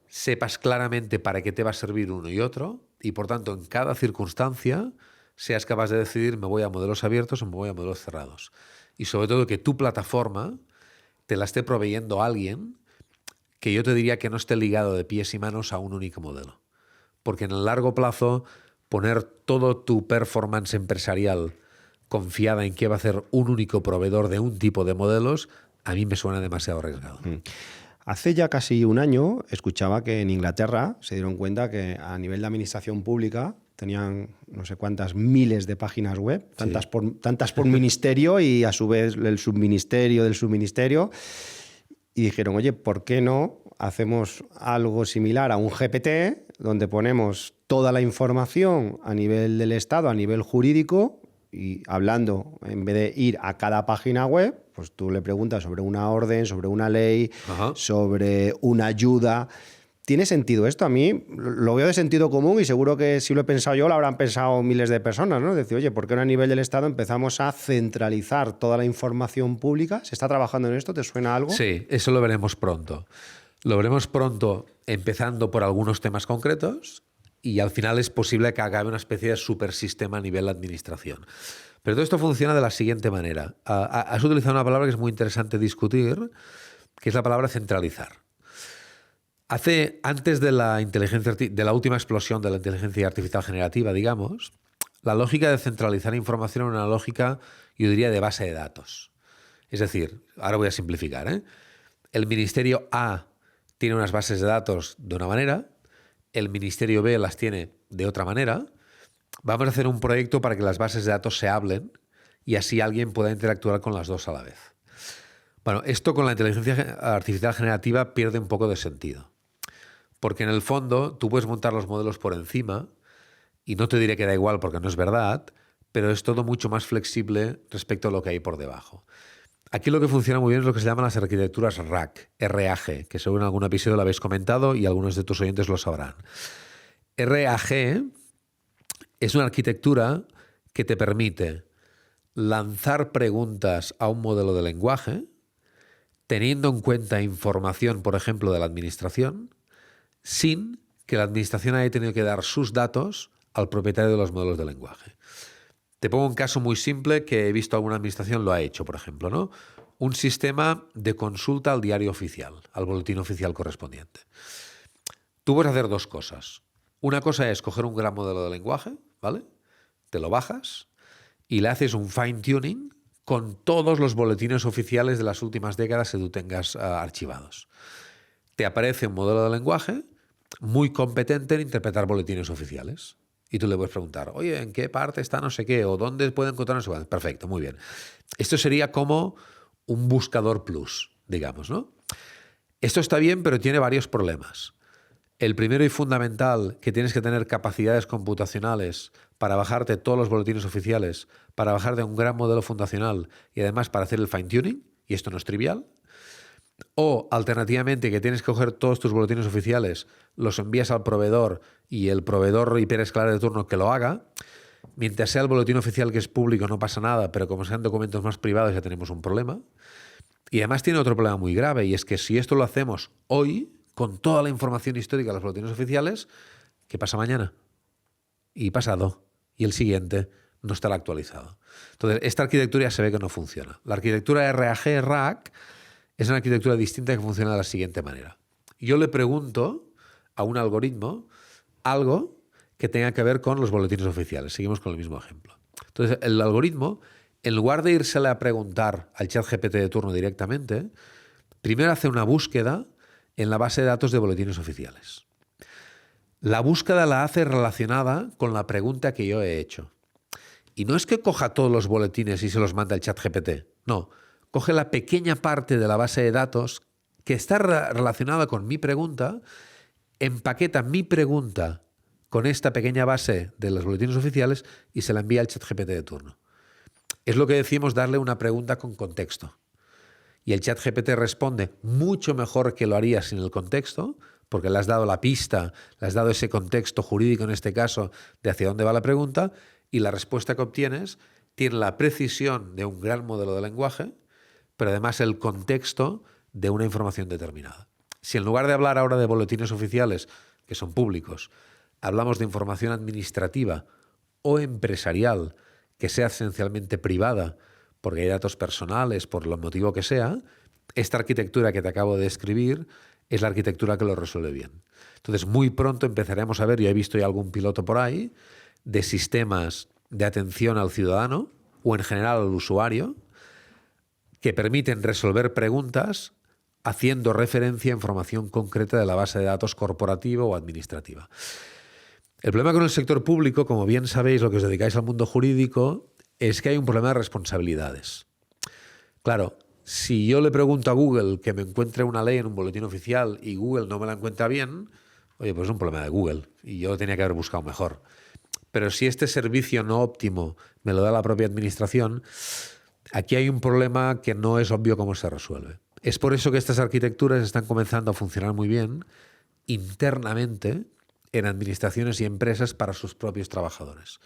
sepas claramente para qué te va a servir uno y otro, y por tanto en cada circunstancia seas capaz de decidir me voy a modelos abiertos o me voy a modelos cerrados. Y sobre todo que tu plataforma te la esté proveyendo alguien que yo te diría que no esté ligado de pies y manos a un único modelo. Porque en el largo plazo, poner todo tu performance empresarial confiada en que va a hacer un único proveedor de un tipo de modelos, a mí me suena demasiado arriesgado. Hace ya casi un año escuchaba que en Inglaterra se dieron cuenta que a nivel de administración pública tenían no sé cuántas miles de páginas web, tantas por ministerio y a su vez el subministerio del subministerio. Y dijeron, oye, ¿por qué no hacemos algo similar a un GPT donde ponemos toda la información a nivel del Estado, a nivel jurídico, y hablando, en vez de ir a cada página web, pues tú le preguntas sobre una orden, sobre una ley, sobre una ayuda. ¿Tiene sentido esto? A mí lo veo de sentido común y seguro que si lo he pensado yo, lo habrán pensado miles de personas, ¿no? Es decir, oye, ¿por qué no a nivel del Estado empezamos a centralizar toda la información pública? ¿Se está trabajando en esto? ¿Te suena algo? Sí, eso lo veremos pronto. Lo veremos pronto empezando por algunos temas concretos y al final es posible que acabe una especie de supersistema a nivel de administración. Pero todo esto funciona de la siguiente manera. Has utilizado una palabra que es muy interesante discutir, que es la palabra centralizar. Antes de la última explosión de la inteligencia artificial generativa, digamos, la lógica de centralizar información era una lógica, yo diría, de base de datos. Es decir, ahora voy a simplificar, ¿eh? El Ministerio A tiene unas bases de datos de una manera, el Ministerio B las tiene de otra manera. Vamos a hacer un proyecto para que las bases de datos se hablen y así alguien pueda interactuar con las dos a la vez. Bueno, esto con la inteligencia artificial generativa pierde un poco de sentido. Porque en el fondo tú puedes montar los modelos por encima y no te diré que da igual porque no es verdad, pero es todo mucho más flexible respecto a lo que hay por debajo. Aquí lo que funciona muy bien es lo que se llaman las arquitecturas RAG, que seguro en algún episodio lo habéis comentado y algunos de tus oyentes lo sabrán. RAG es una arquitectura que te permite lanzar preguntas a un modelo de lenguaje teniendo en cuenta información, por ejemplo, de la administración, sin que la administración haya tenido que dar sus datos al propietario de los modelos de lenguaje. Te pongo un caso muy simple que he visto alguna administración lo ha hecho, por ejemplo, ¿no? Un sistema de consulta al diario oficial, al boletín oficial correspondiente. Tú puedes hacer dos cosas. Una cosa es coger un gran modelo de lenguaje, ¿vale? Te lo bajas y le haces un fine tuning con todos los boletines oficiales de las últimas décadas que tú tengas archivados. Te aparece un modelo de lenguaje muy competente en interpretar boletines oficiales. Y tú le puedes preguntar, oye, ¿en qué parte está no sé qué? ¿O dónde puede encontrar no sé qué? Perfecto, muy bien. Esto sería como un buscador plus, digamos, ¿no? Esto está bien, pero tiene varios problemas. El primero y fundamental, que tienes que tener capacidades computacionales para bajarte todos los boletines oficiales, para bajarte un gran modelo fundacional y además para hacer el fine-tuning, y esto no es trivial. O, alternativamente, que tienes que coger todos tus boletines oficiales, los envías al proveedor y el proveedor hiperescalar de turno que lo haga. Mientras sea el boletín oficial que es público no pasa nada, pero como sean documentos más privados ya tenemos un problema. Y además tiene otro problema muy grave, y es que si esto lo hacemos hoy, con toda la información histórica de los boletines oficiales, ¿qué pasa mañana? Y pasado. Y el siguiente no estará actualizado. Entonces, esta arquitectura ya se ve que no funciona. La arquitectura RAG es una arquitectura distinta que funciona de la siguiente manera. Yo le pregunto a un algoritmo algo que tenga que ver con los boletines oficiales. Seguimos con el mismo ejemplo. Entonces, el algoritmo, en lugar de írsele a preguntar al ChatGPT de turno directamente, primero hace una búsqueda en la base de datos de boletines oficiales. La búsqueda la hace relacionada con la pregunta que yo he hecho. Y no es que coja todos los boletines y se los manda al ChatGPT. No. Coge la pequeña parte de la base de datos que está relacionada con mi pregunta, empaqueta mi pregunta con esta pequeña base de los boletines oficiales y se la envía al ChatGPT de turno. Es lo que decimos darle una pregunta con contexto. Y el ChatGPT responde mucho mejor que lo haría sin el contexto, porque le has dado la pista, le has dado ese contexto jurídico en este caso de hacia dónde va la pregunta, y la respuesta que obtienes tiene la precisión de un gran modelo de lenguaje, pero además el contexto de una información determinada. Si en lugar de hablar ahora de boletines oficiales, que son públicos, hablamos de información administrativa o empresarial, que sea esencialmente privada, porque hay datos personales, por lo motivo que sea, esta arquitectura que te acabo de describir es la arquitectura que lo resuelve bien. Entonces, muy pronto empezaremos a ver, yo he visto ya algún piloto por ahí, de sistemas de atención al ciudadano o en general al usuario, que permiten resolver preguntas haciendo referencia a información concreta de la base de datos corporativa o administrativa. El problema con el sector público, como bien sabéis, lo que os dedicáis al mundo jurídico, es que hay un problema de responsabilidades. Claro, si yo le pregunto a Google que me encuentre una ley en un boletín oficial y Google no me la encuentra bien, oye, pues es un problema de Google y yo tenía que haber buscado mejor. pero si este servicio no óptimo me lo da la propia administración, aquí hay un problema que no es obvio cómo se resuelve. Es por eso que estas arquitecturas están comenzando a funcionar muy bien internamente en administraciones y empresas para sus propios trabajadores.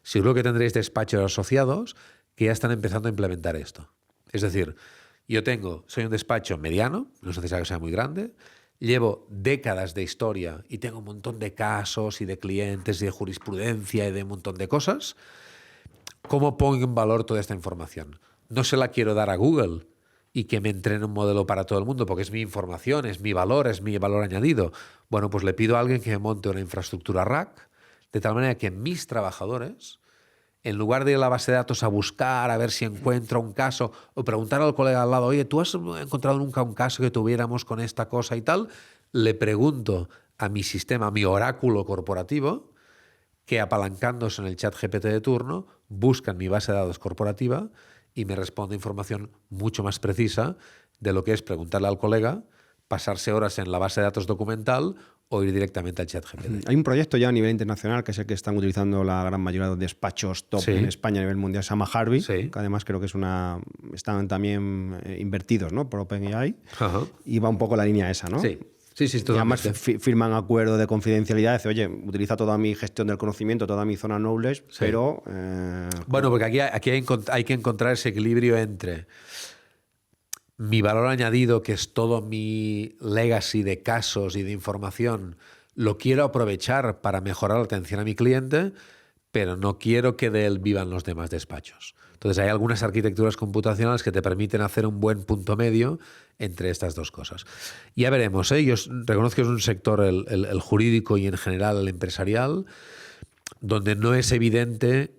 Seguro que tendréis despachos asociados que ya están empezando a implementar esto. Es decir, soy un despacho mediano, no es necesario que sea muy grande, llevo décadas de historia y tengo un montón de casos y de clientes y de jurisprudencia y de un montón de cosas. ¿Cómo pongo en valor toda esta información? No se la quiero dar a Google y que me entrene un modelo para todo el mundo, porque es mi información, es mi valor añadido. Bueno, pues le pido a alguien que me monte una infraestructura RAC, de tal manera que mis trabajadores, en lugar de ir a la base de datos a buscar, a ver si encuentro un caso, o preguntar al colega al lado, oye, ¿tú has encontrado nunca un caso que tuviéramos con esta cosa y tal? Le pregunto a mi sistema, a mi oráculo corporativo, que apalancándose en el chat GPT de turno, buscan mi base de datos corporativa y me responde información mucho más precisa de lo que es preguntarle al colega, pasarse horas en la base de datos documental o ir directamente al chat GPT. Hay un proyecto ya a nivel internacional que es el que están utilizando la gran mayoría de los despachos top en España a nivel mundial, se llama Harvey, que además creo que están también invertidos, ¿no?, por OpenAI. Ajá. Y va un poco la línea esa, ¿no? Sí, y además firman acuerdo de confidencialidad, dice, oye, utiliza toda mi gestión del conocimiento, toda mi zona knowledge, pero... Bueno, porque aquí hay que encontrar ese equilibrio entre mi valor añadido, que es todo mi legacy de casos y de información, lo quiero aprovechar para mejorar la atención a mi cliente, pero no quiero que de él vivan los demás despachos. Entonces hay algunas arquitecturas computacionales que te permiten hacer un buen punto medio entre estas dos cosas. Ya veremos, ¿eh? Yo reconozco que es un sector, el jurídico y en general el empresarial, donde no es evidente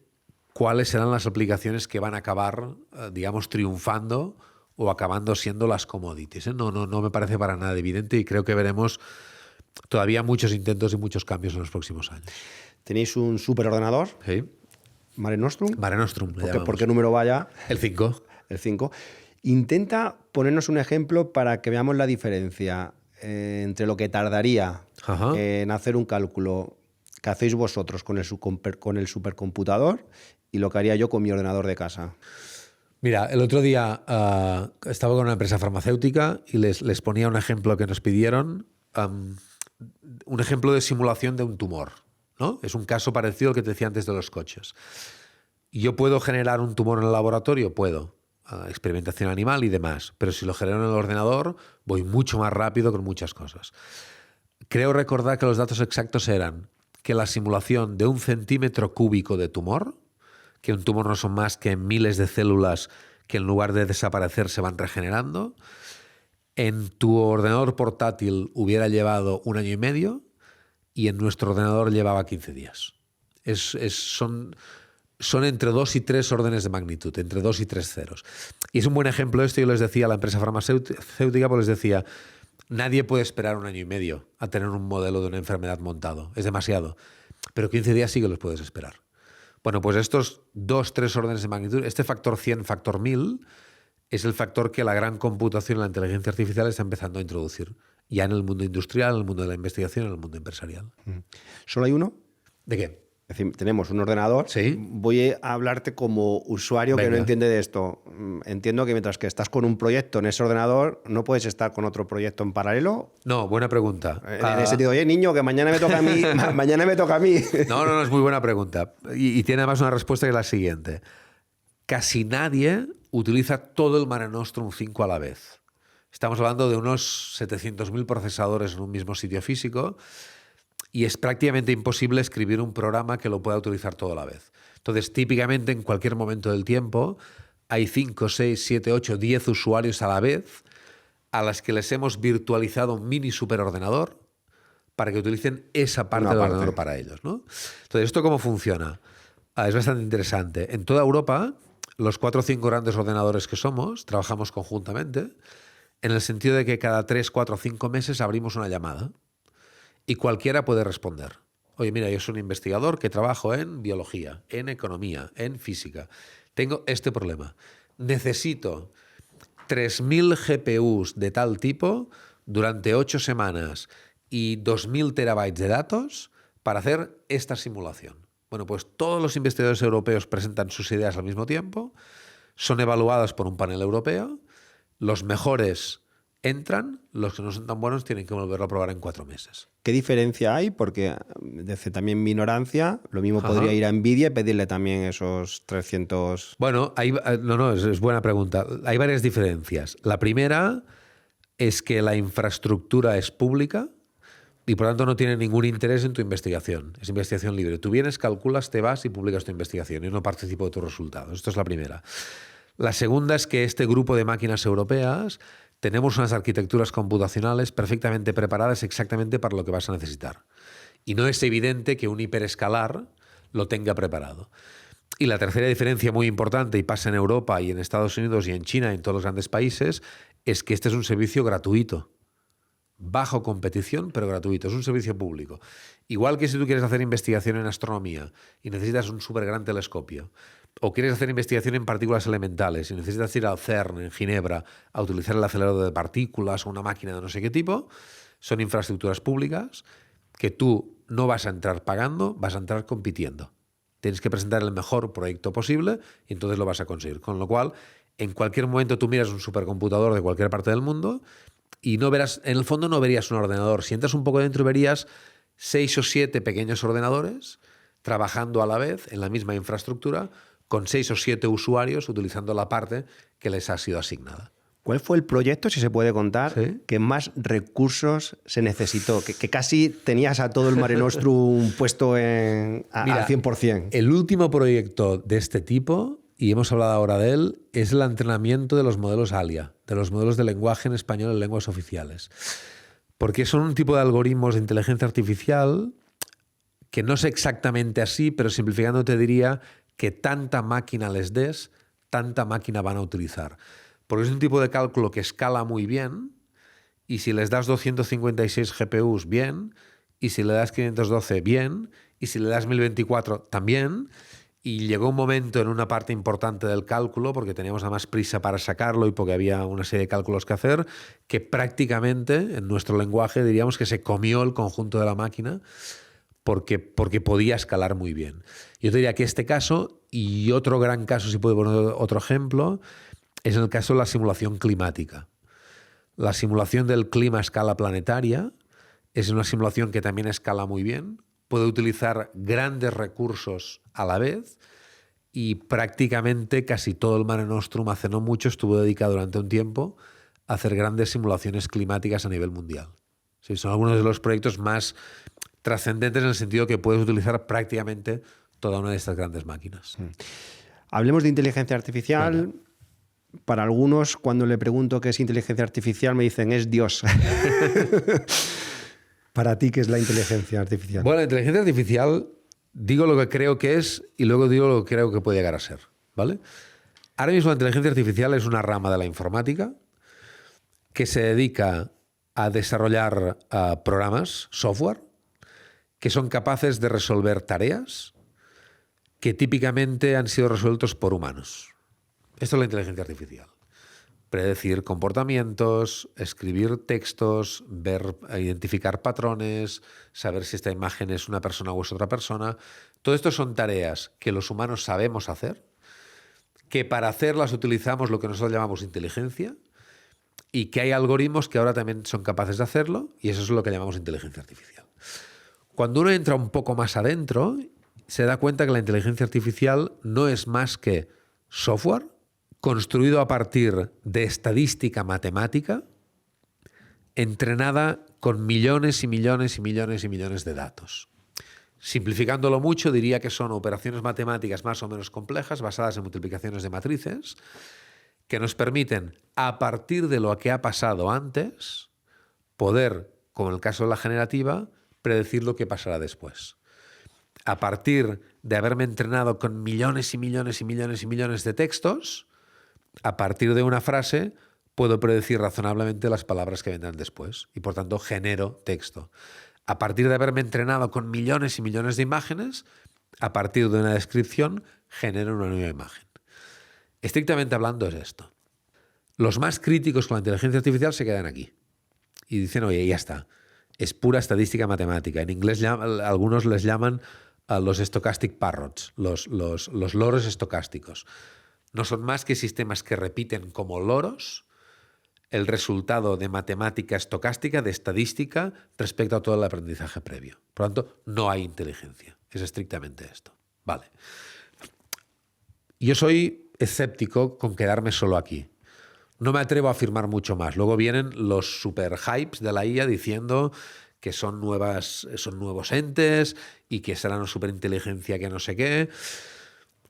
cuáles serán las aplicaciones que van a acabar, digamos, triunfando o acabando siendo las commodities, ¿eh? No me parece para nada evidente y creo que veremos todavía muchos intentos y muchos cambios en los próximos años. ¿Tenéis un superordenador? Sí. Mare Nostrum. Mare Nostrum. ¿Por qué número vaya? El 5. El 5. Intenta ponernos un ejemplo para que veamos la diferencia entre lo que tardaría en hacer un cálculo que hacéis vosotros con el supercomputador y lo que haría yo con mi ordenador de casa. Mira, el otro día estaba con una empresa farmacéutica y les ponía un ejemplo que nos pidieron, un ejemplo de simulación de un tumor, ¿no? Es un caso parecido al que te decía antes de los coches. ¿Yo puedo generar un tumor en el laboratorio? Puedo. Experimentación animal y demás. Pero si lo genero en el ordenador, voy mucho más rápido con muchas cosas. Creo recordar que los datos exactos eran que la simulación de 1 centímetro cúbico de tumor, que un tumor no son más que miles de células que en lugar de desaparecer se van regenerando, en tu ordenador portátil hubiera llevado 1 año y medio y en nuestro ordenador llevaba 15 días. Son entre 2 y 3 órdenes de magnitud, entre 2 y 3 ceros. Y es un buen ejemplo esto, yo les decía a la empresa farmacéutica, pues les decía, nadie puede esperar 1 año y medio a tener un modelo de una enfermedad montado, es demasiado. Pero 15 días sí que los puedes esperar. Bueno, pues estos 2, 3 órdenes de magnitud, este factor 100, factor 1000, es el factor que la gran computación y la inteligencia artificial está empezando a introducir, ya en el mundo industrial, en el mundo de la investigación, en el mundo empresarial. ¿Solo hay uno? ¿De qué? Es decir, tenemos un ordenador. Sí. Voy a hablarte como usuario que no entiende de esto. Entiendo que mientras que estás con un proyecto en ese ordenador, no puedes estar con otro proyecto en paralelo. No, buena pregunta. En ese sentido, oye, niño, que mañana me toca a mí. Mañana me toca a mí. No, es muy buena pregunta. Y tiene además una respuesta que es la siguiente. Casi nadie utiliza todo el Mare Nostrum 5 a la vez. Estamos hablando de unos 700.000 procesadores en un mismo sitio físico. Y es prácticamente imposible escribir un programa que lo pueda utilizar todo a la vez. Entonces, típicamente, en cualquier momento del tiempo, hay 5, 6, 7, 8, 10 usuarios a la vez a las que les hemos virtualizado un mini superordenador para que utilicen esa parte del ordenador para ellos, ¿no? Entonces, ¿esto cómo funciona? Es bastante interesante. En toda Europa, los 4 o 5 grandes ordenadores que somos, trabajamos conjuntamente, en el sentido de que cada 3, 4 o 5 meses abrimos una llamada. Y cualquiera puede responder. Oye, mira, yo soy un investigador que trabajo en biología, en economía, en física. Tengo este problema. Necesito 3.000 GPUs de tal tipo durante 8 semanas y 2.000 terabytes de datos para hacer esta simulación. Bueno, pues todos los investigadores europeos presentan sus ideas al mismo tiempo, son evaluadas por un panel europeo, los mejores entran, los que no son tan buenos tienen que volverlo a probar en 4 meses. ¿Qué diferencia hay? Porque desde también mi ignorancia, lo mismo Ajá. podría ir a Nvidia y pedirle también esos 300... Bueno, es buena pregunta. Hay varias diferencias. La primera es que la infraestructura es pública y por tanto no tiene ningún interés en tu investigación. Es investigación libre. Tú vienes, calculas, te vas y publicas tu investigación. Yo no participo de tus resultados. Esto es la primera. La segunda es que este grupo de máquinas europeas tenemos unas arquitecturas computacionales perfectamente preparadas exactamente para lo que vas a necesitar. Y no es evidente que un hiperescalar lo tenga preparado. Y la tercera diferencia muy importante, y pasa en Europa y en Estados Unidos y en China y en todos los grandes países, es que este es un servicio gratuito. Bajo competición, pero gratuito. Es un servicio público. Igual que si tú quieres hacer investigación en astronomía y necesitas un súper gran telescopio, o quieres hacer investigación en partículas elementales y necesitas ir al CERN en Ginebra a utilizar el acelerador de partículas o una máquina de no sé qué tipo, son infraestructuras públicas que tú no vas a entrar pagando, vas a entrar compitiendo. Tienes que presentar el mejor proyecto posible y entonces lo vas a conseguir. Con lo cual, en cualquier momento tú miras un supercomputador de cualquier parte del mundo y no verás, en el fondo no verías un ordenador. Si entras un poco dentro verías 6 o 7 pequeños ordenadores trabajando a la vez en la misma infraestructura con 6 o 7 usuarios utilizando la parte que les ha sido asignada. ¿Cuál fue el proyecto, si se puede contar, ¿Sí? que más recursos se necesitó? Que casi tenías a todo el Mare Nostrum puesto al 100%. El último proyecto de este tipo, y hemos hablado ahora de él, es el entrenamiento de los modelos ALIA, de los modelos de lenguaje en español en lenguas oficiales. Porque son un tipo de algoritmos de inteligencia artificial que no es exactamente así, pero simplificando te diría que tanta máquina les des, tanta máquina van a utilizar. Porque es un tipo de cálculo que escala muy bien y si les das 256 GPUs, bien, y si le das 512, bien, y si le das 1024, también. Y llegó un momento en una parte importante del cálculo, porque teníamos además prisa para sacarlo y porque había una serie de cálculos que hacer, que prácticamente en nuestro lenguaje diríamos que se comió el conjunto de la máquina porque podía escalar muy bien. Yo te diría que este caso, y otro gran caso, si puedo poner otro ejemplo, es en el caso de la simulación climática. La simulación del clima a escala planetaria es una simulación que también escala muy bien, puede utilizar grandes recursos a la vez y prácticamente casi todo el Mare Nostrum hace no mucho estuvo dedicado durante un tiempo a hacer grandes simulaciones climáticas a nivel mundial. Sí, son algunos de los proyectos más trascendentes en el sentido que puedes utilizar prácticamente toda una de estas grandes máquinas. Hablemos de inteligencia artificial. Venga. Para algunos, cuando le pregunto qué es inteligencia artificial, me dicen, es Dios. Para ti, ¿qué es la inteligencia artificial? Bueno, la inteligencia artificial, digo lo que creo que es y luego digo lo que creo que puede llegar a ser, ¿vale? Ahora mismo la inteligencia artificial es una rama de la informática que se dedica a desarrollar programas, software, que son capaces de resolver tareas que típicamente han sido resueltos por humanos. Esto es la inteligencia artificial. Predecir comportamientos, escribir textos, identificar patrones, saber si esta imagen es una persona o es otra persona. Todo esto son tareas que los humanos sabemos hacer, que para hacerlas utilizamos lo que nosotros llamamos inteligencia y que hay algoritmos que ahora también son capaces de hacerlo y eso es lo que llamamos inteligencia artificial. Cuando uno entra un poco más adentro, se da cuenta que la inteligencia artificial no es más que software construido a partir de estadística matemática, entrenada con millones y millones y millones y millones de datos. Simplificándolo mucho, diría que son operaciones matemáticas más o menos complejas, basadas en multiplicaciones de matrices, que nos permiten, a partir de lo que ha pasado antes, poder, como en el caso de la generativa, predecir lo que pasará después. A partir de haberme entrenado con millones y millones y millones y millones de textos, a partir de una frase puedo predecir razonablemente las palabras que vendrán después y por tanto genero texto. A partir de haberme entrenado con millones y millones de imágenes, a partir de una descripción genero una nueva imagen. Estrictamente hablando es esto. Los más críticos con la inteligencia artificial se quedan aquí y dicen, oye, ya está, es pura estadística matemática. En inglés algunos les llaman los stochastic parrots, los loros estocásticos. No son más que sistemas que repiten como loros el resultado de matemática estocástica, de estadística, respecto a todo el aprendizaje previo. Por lo tanto, no hay inteligencia. Es estrictamente esto. Vale. Yo soy escéptico con quedarme solo aquí. No me atrevo a afirmar mucho más. Luego vienen los super hypes de la IA diciendo que son nuevos entes y que será una superinteligencia que no sé qué.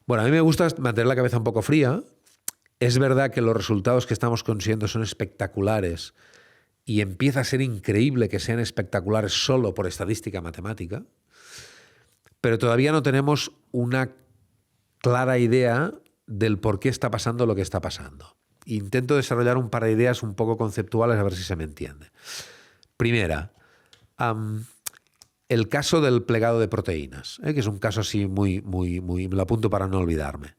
Bueno, a mí me gusta mantener la cabeza un poco fría. Es verdad que los resultados que estamos consiguiendo son espectaculares y empieza a ser increíble que sean espectaculares solo por estadística matemática, pero todavía no tenemos una clara idea del por qué está pasando lo que está pasando. Intento desarrollar un par de ideas un poco conceptuales a ver si se me entiende. Primera, el caso del plegado de proteínas, que es un caso así muy, me lo apunto para no olvidarme.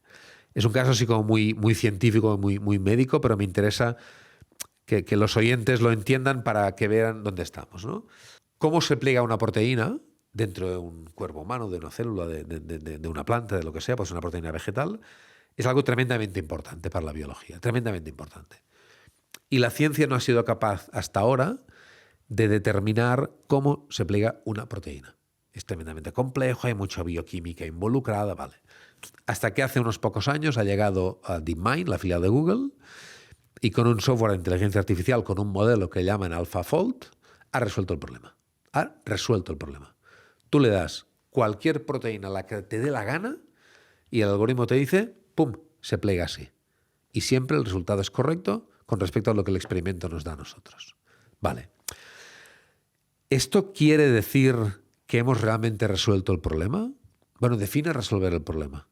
Es un caso así como muy científico, muy médico, pero me interesa que los oyentes lo entiendan para que vean dónde estamos, ¿no? ¿Cómo se pliega una proteína dentro de un cuerpo humano, de una célula, de una planta, de lo que sea, pues una proteína vegetal? Es algo tremendamente importante para la biología, tremendamente importante. Y la ciencia no ha sido capaz hasta ahora de determinar cómo se pliega una proteína. Es tremendamente complejo, hay mucha bioquímica involucrada, vale. Hasta que hace unos pocos años ha llegado a DeepMind, la filial de Google, y con un software de inteligencia artificial, con un modelo que llaman AlphaFold, ha resuelto el problema. Ha resuelto el problema. Tú le das cualquier proteína a la que te dé la gana y el algoritmo te dice, ¡pum!, se plega así. Y siempre el resultado es correcto con respecto a lo que el experimento nos da a nosotros. Vale. ¿Esto quiere decir que hemos realmente resuelto el problema? Bueno, define resolver el problema.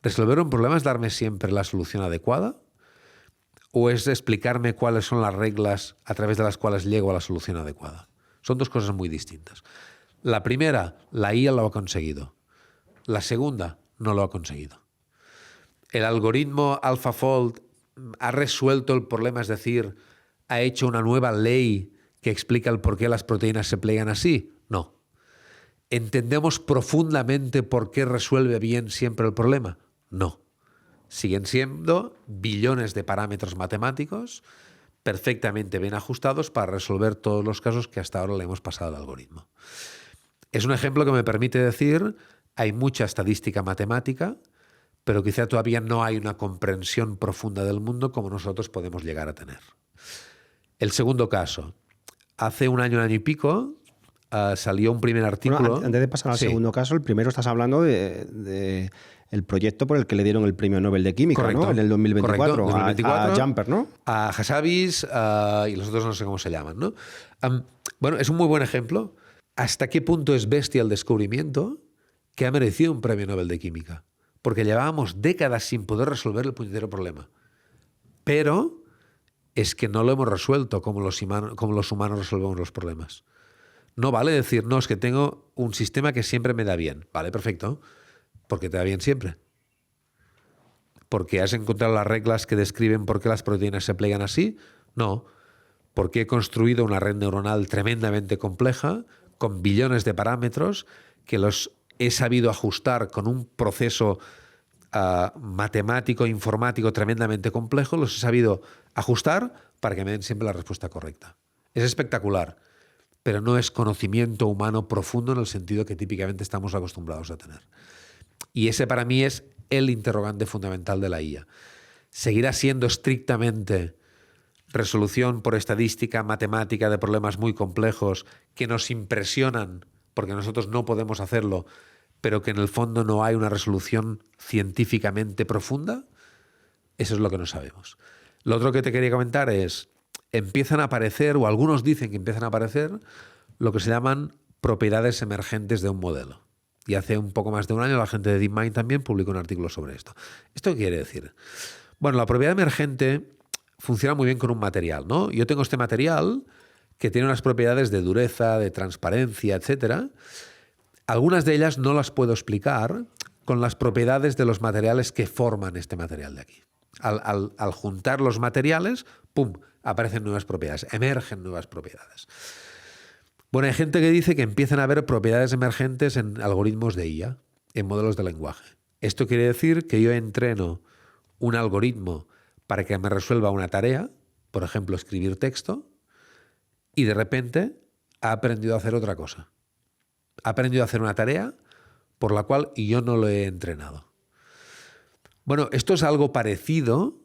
¿Resolver un problema es darme siempre la solución adecuada? ¿O es explicarme cuáles son las reglas a través de las cuales llego a la solución adecuada? Son dos cosas muy distintas. La primera, la IA lo ha conseguido. La segunda, no lo ha conseguido. El algoritmo AlphaFold ha resuelto el problema, es decir, ha hecho una nueva ley que explica el por qué las proteínas se plegan así. No. ¿Entendemos profundamente por qué resuelve bien siempre el problema? No. Siguen siendo billones de parámetros matemáticos perfectamente bien ajustados para resolver todos los casos que hasta ahora le hemos pasado al algoritmo. Es un ejemplo que me permite decir, hay mucha estadística matemática, pero quizá todavía no hay una comprensión profunda del mundo como nosotros podemos llegar a tener. El segundo caso. Hace un año y pico, salió un primer artículo. Bueno, antes de pasar al segundo caso, el primero estás hablando de el proyecto por el que le dieron el premio Nobel de Química, correcto, ¿no? En el 2024, correcto, 2024 a Jumper, ¿no? A Hassabis y los otros no sé cómo se llaman, ¿no? Bueno, es un muy buen ejemplo. ¿Hasta qué punto es bestia el descubrimiento que ha merecido un premio Nobel de Química? Porque llevábamos décadas sin poder resolver el puñetero problema. Pero es que no lo hemos resuelto como los humanos resolvemos los problemas. No vale decir, no, es que tengo un sistema que siempre me da bien. Vale, perfecto. ¿Por qué te da bien siempre? ¿Porque has encontrado las reglas que describen por qué las proteínas se plegan así? No. Porque he construido una red neuronal tremendamente compleja, con billones de parámetros, que los he sabido ajustar con un proceso matemático, informático tremendamente complejo, los he sabido ajustar para que me den siempre la respuesta correcta. Es espectacular, pero no es conocimiento humano profundo en el sentido que típicamente estamos acostumbrados a tener. Y ese para mí es el interrogante fundamental de la IA. ¿Seguirá siendo estrictamente resolución por estadística, matemática de problemas muy complejos que nos impresionan porque nosotros no podemos hacerlo, pero que en el fondo no hay una resolución científicamente profunda? Eso es lo que no sabemos. Lo otro que te quería comentar es, empiezan a aparecer, o algunos dicen que empiezan a aparecer, lo que se llaman propiedades emergentes de un modelo. Y hace un poco más de un año la gente de DeepMind también publicó un artículo sobre esto. ¿Esto qué quiere decir? Bueno, la propiedad emergente funciona muy bien con un material, ¿no? Yo tengo este material que tiene unas propiedades de dureza, de transparencia, etcétera. Algunas de ellas no las puedo explicar con las propiedades de los materiales que forman este material de aquí. Al juntar los materiales, ¡pum!, aparecen nuevas propiedades, emergen nuevas propiedades. Bueno, hay gente que dice que empiezan a haber propiedades emergentes en algoritmos de IA, en modelos de lenguaje. Esto quiere decir que yo entreno un algoritmo para que me resuelva una tarea, por ejemplo, escribir texto, y de repente ha aprendido a hacer otra cosa. Ha aprendido a hacer una tarea por la cual yo no lo he entrenado. Bueno, esto es algo parecido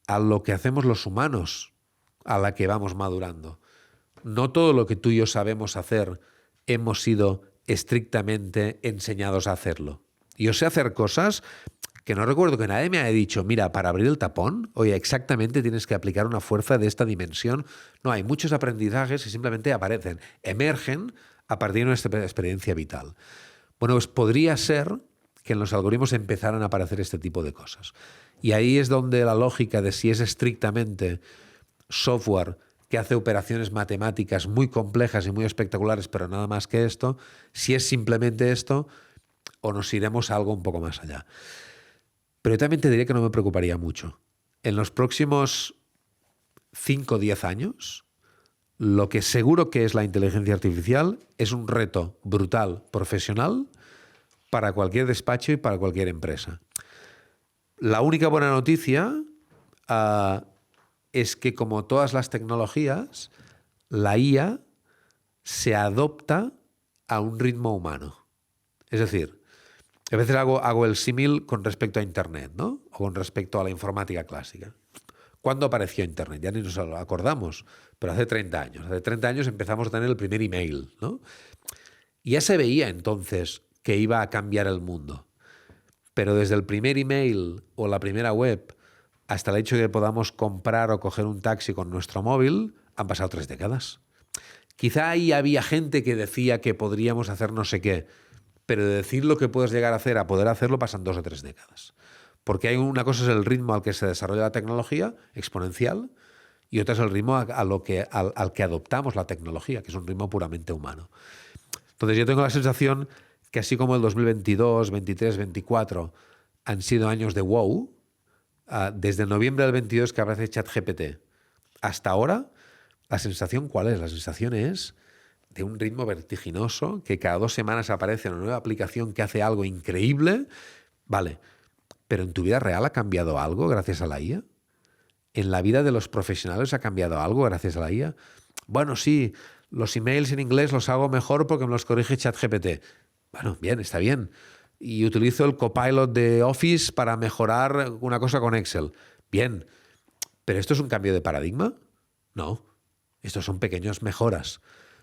a lo que hacemos los humanos, a la que vamos madurando. No todo lo que tú y yo sabemos hacer hemos sido estrictamente enseñados a hacerlo. Yo sé hacer cosas que no recuerdo que nadie me haya dicho, mira, para abrir el tapón, oye, exactamente tienes que aplicar una fuerza de esta dimensión. No, hay muchos aprendizajes que simplemente aparecen, emergen a partir de nuestra experiencia vital. Bueno, pues podría ser que en los algoritmos empezaran a aparecer este tipo de cosas. Y ahí es donde la lógica de si es estrictamente software que hace operaciones matemáticas muy complejas y muy espectaculares, pero nada más que esto, si es simplemente esto, o nos iremos a algo un poco más allá. Pero yo también te diré que no me preocuparía mucho. En los próximos 5 o 10 años, lo que seguro que es la inteligencia artificial es un reto brutal, profesional, para cualquier despacho y para cualquier empresa. La única buena noticia es que, como todas las tecnologías, la IA se adopta a un ritmo humano. Es decir, a veces hago el símil con respecto a Internet, ¿no? O con respecto a la informática clásica. ¿Cuándo apareció Internet? Ya ni nos acordamos, pero hace 30 años. Hace 30 años empezamos a tener el primer email, ¿no? Y ya se veía entonces que iba a cambiar el mundo. Pero desde el primer email o la primera web hasta el hecho de que podamos comprar o coger un taxi con nuestro móvil, han pasado 3 décadas. Quizá ahí había gente que decía que podríamos hacer no sé qué, pero de decir lo que puedes llegar a hacer a poder hacerlo pasan 2 o 3 décadas. Porque hay una cosa es el ritmo al que se desarrolla la tecnología, exponencial, y otra es el ritmo al que adoptamos la tecnología, que es un ritmo puramente humano. Entonces yo tengo la sensación que así como el 2022, 23, 24 han sido años de wow, desde noviembre del 22 que aparece ChatGPT hasta ahora, la sensación ¿cuál es? La sensación es de un ritmo vertiginoso, que cada 2 semanas aparece una nueva aplicación que hace algo increíble. Vale, pero ¿en tu vida real ha cambiado algo gracias a la IA? ¿En la vida de los profesionales ha cambiado algo gracias a la IA? Bueno, sí, los emails en inglés los hago mejor porque me los corrige ChatGPT. Bueno, bien, está bien. Y utilizo el Copilot de Office para mejorar una cosa con Excel. Bien, ¿pero esto es un cambio de paradigma? No, estos son pequeñas mejoras.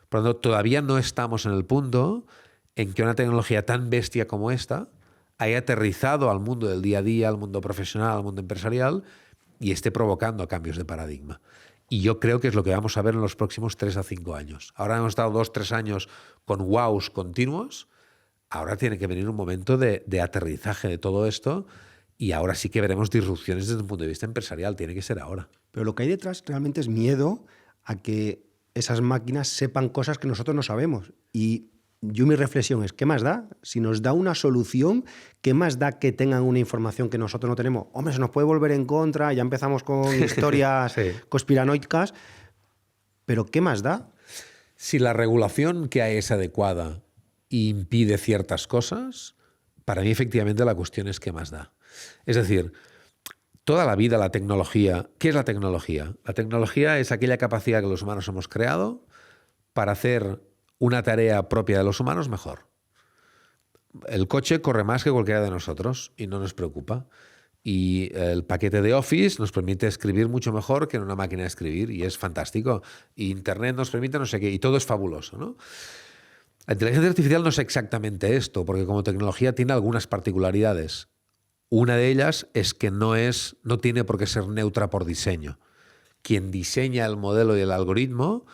Por lo tanto, todavía no estamos en el punto en que una tecnología tan bestia como esta haya aterrizado al mundo del día a día, al mundo profesional, al mundo empresarial y esté provocando cambios de paradigma. Y yo creo que es lo que vamos a ver en los próximos 3 a 5 años. Ahora hemos estado 2 o 3 años con wows continuos. Ahora tiene que venir un momento de aterrizaje de todo esto y ahora sí que veremos disrupciones desde un punto de vista empresarial. Tiene que ser ahora. Pero lo que hay detrás realmente es miedo a que esas máquinas sepan cosas que nosotros no sabemos. Y mi reflexión es, ¿qué más da? Si nos da una solución, ¿qué más da que tengan una información que nosotros no tenemos? Hombre, se nos puede volver en contra, ya empezamos con historias sí. conspiranoicas, pero ¿qué más da? Si la regulación que hay es adecuada e impide ciertas cosas, para mí efectivamente la cuestión es qué más da. Es decir, toda la vida la tecnología... ¿Qué es la tecnología? La tecnología es aquella capacidad que los humanos hemos creado para hacer una tarea propia de los humanos mejor. El coche corre más que cualquiera de nosotros y no nos preocupa. Y el paquete de Office nos permite escribir mucho mejor que en una máquina de escribir y es fantástico. Y Internet nos permite no sé qué y todo es fabuloso, ¿no? La inteligencia artificial no es exactamente esto, porque como tecnología tiene algunas particularidades. Una de ellas es que no tiene por qué ser neutra por diseño. Quien diseña el modelo y el algoritmo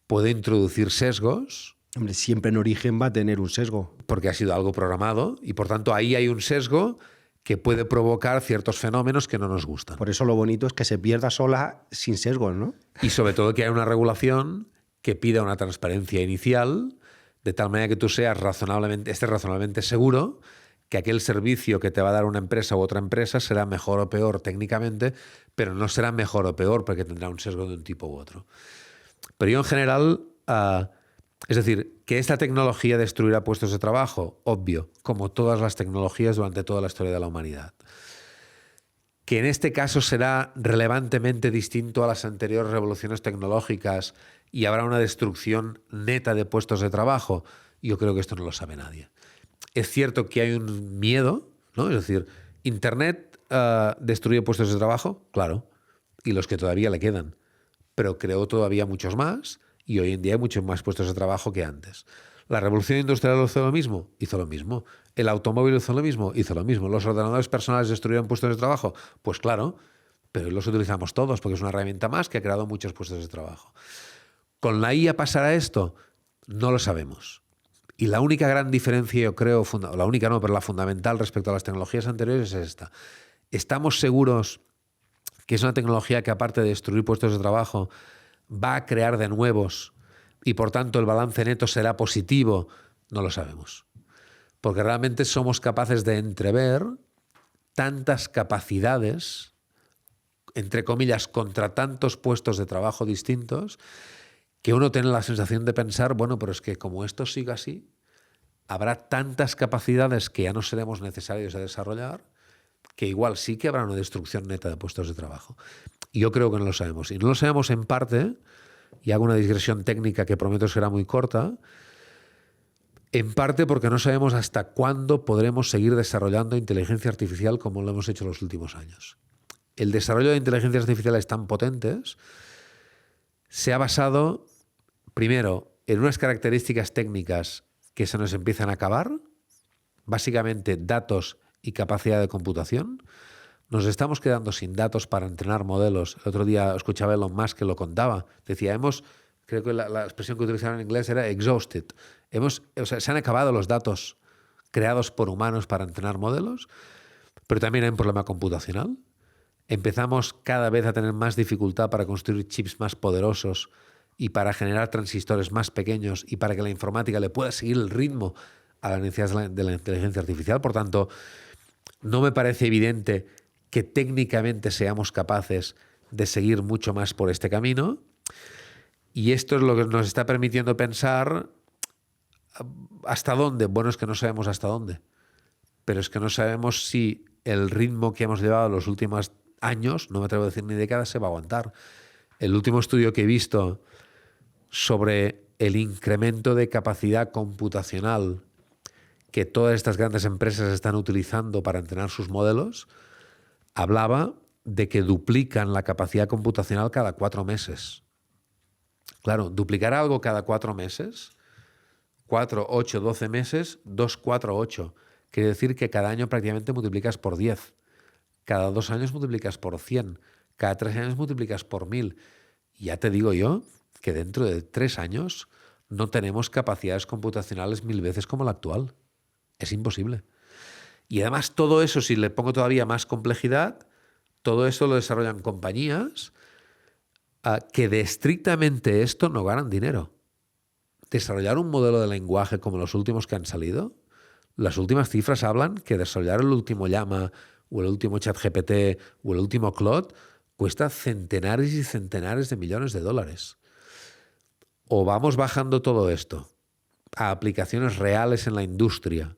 puede introducir sesgos. Hombre, siempre en origen va a tener un sesgo. Porque ha sido algo programado y por tanto ahí hay un sesgo que puede provocar ciertos fenómenos que no nos gustan. Por eso lo bonito es que se pierda sola sin sesgos, ¿no? Y sobre todo que haya una regulación que pida una transparencia inicial de tal manera que tú estés razonablemente seguro que aquel servicio que te va a dar una empresa u otra empresa será mejor o peor técnicamente, pero no será mejor o peor porque tendrá un sesgo de un tipo u otro. Pero yo en general Es decir, que esta tecnología destruirá puestos de trabajo, obvio, como todas las tecnologías durante toda la historia de la humanidad. Que en este caso será relevantemente distinto a las anteriores revoluciones tecnológicas y habrá una destrucción neta de puestos de trabajo, yo creo que esto no lo sabe nadie. Es cierto que hay un miedo, ¿no? Es decir, Internet destruye puestos de trabajo, claro, y los que todavía le quedan, pero creó todavía muchos más y hoy en día hay muchos más puestos de trabajo que antes. ¿La revolución industrial hizo lo mismo? Hizo lo mismo. ¿El automóvil hizo lo mismo? Hizo lo mismo. ¿Los ordenadores personales destruyeron puestos de trabajo? Pues claro, pero hoy los utilizamos todos porque es una herramienta más que ha creado muchos puestos de trabajo. ¿Con la IA pasará esto? No lo sabemos. Y la única gran diferencia, yo creo, la única no, pero la fundamental respecto a las tecnologías anteriores es esta. ¿Estamos seguros que es una tecnología que, aparte de destruir puestos de trabajo, va a crear de nuevos y por tanto el balance neto será positivo? No lo sabemos. Porque realmente somos capaces de entrever tantas capacidades, entre comillas, contra tantos puestos de trabajo distintos, que uno tiene la sensación de pensar, bueno, pero es que como esto siga así, habrá tantas capacidades que ya no seremos necesarios de desarrollar, que igual sí que habrá una destrucción neta de puestos de trabajo. Y yo creo que no lo sabemos. Y no lo sabemos en parte, y hago una digresión técnica que prometo será muy corta, en parte porque no sabemos hasta cuándo podremos seguir desarrollando inteligencia artificial como lo hemos hecho en los últimos años. El desarrollo de inteligencias artificiales tan potentes se ha basado, primero, en unas características técnicas que se nos empiezan a acabar, básicamente datos y capacidad de computación. Nos estamos quedando sin datos para entrenar modelos. El otro día escuchaba a Elon Musk que lo contaba. Decía, creo que la expresión que utilizaron en inglés era exhausted. Se han acabado los datos creados por humanos para entrenar modelos, pero también hay un problema computacional. Empezamos cada vez a tener más dificultad para construir chips más poderosos y para generar transistores más pequeños y para que la informática le pueda seguir el ritmo a las necesidades de la inteligencia artificial. Por tanto, no me parece evidente que técnicamente seamos capaces de seguir mucho más por este camino. Y esto es lo que nos está permitiendo pensar ¿hasta dónde? Bueno, es que no sabemos hasta dónde. Pero es que no sabemos si el ritmo que hemos llevado los últimos años, no me atrevo a decir ni décadas, se va a aguantar. El último estudio que he visto sobre el incremento de capacidad computacional que todas estas grandes empresas están utilizando para entrenar sus modelos, hablaba de que duplican la capacidad computacional cada 4 meses. Claro, duplicar algo cada 4 meses, 4, 8, 12 meses, 2, 4, 8. Quiere decir que cada año prácticamente multiplicas por 10. Cada 2 años multiplicas por 100. Cada 3 años multiplicas por 1000. Y ya te digo yo que dentro de 3 años no tenemos capacidades computacionales 1000 veces como la actual. Es imposible. Y además todo eso, si le pongo todavía más complejidad, todo eso lo desarrollan compañías que de estrictamente esto no ganan dinero. Desarrollar un modelo de lenguaje como los últimos que han salido, las últimas cifras hablan que desarrollar el último Llama o el último ChatGPT o el último Claude cuesta centenares y centenares de millones de dólares. O vamos bajando todo esto a aplicaciones reales en la industria,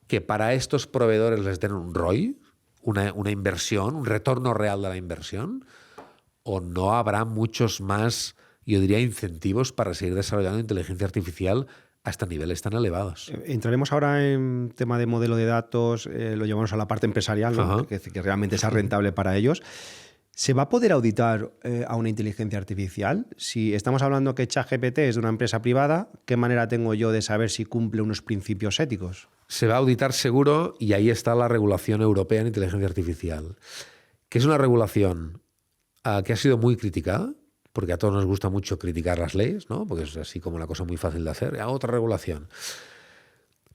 que para estos proveedores les den un ROI, una inversión, un retorno real de la inversión, o no habrá muchos más, yo diría, incentivos para seguir desarrollando inteligencia artificial hasta niveles tan elevados. Entraremos ahora en tema de modelo de datos, lo llevamos a la parte empresarial, ¿no? que realmente sea rentable para ellos. ¿Se va a poder auditar a una inteligencia artificial? Si estamos hablando que ChatGPT es de una empresa privada, ¿qué manera tengo yo de saber si cumple unos principios éticos? Se va a auditar seguro, y ahí está la regulación europea en inteligencia artificial, que es una regulación que ha sido muy criticada, porque a todos nos gusta mucho criticar las leyes, ¿no? Porque es así como una cosa muy fácil de hacer. Otra regulación.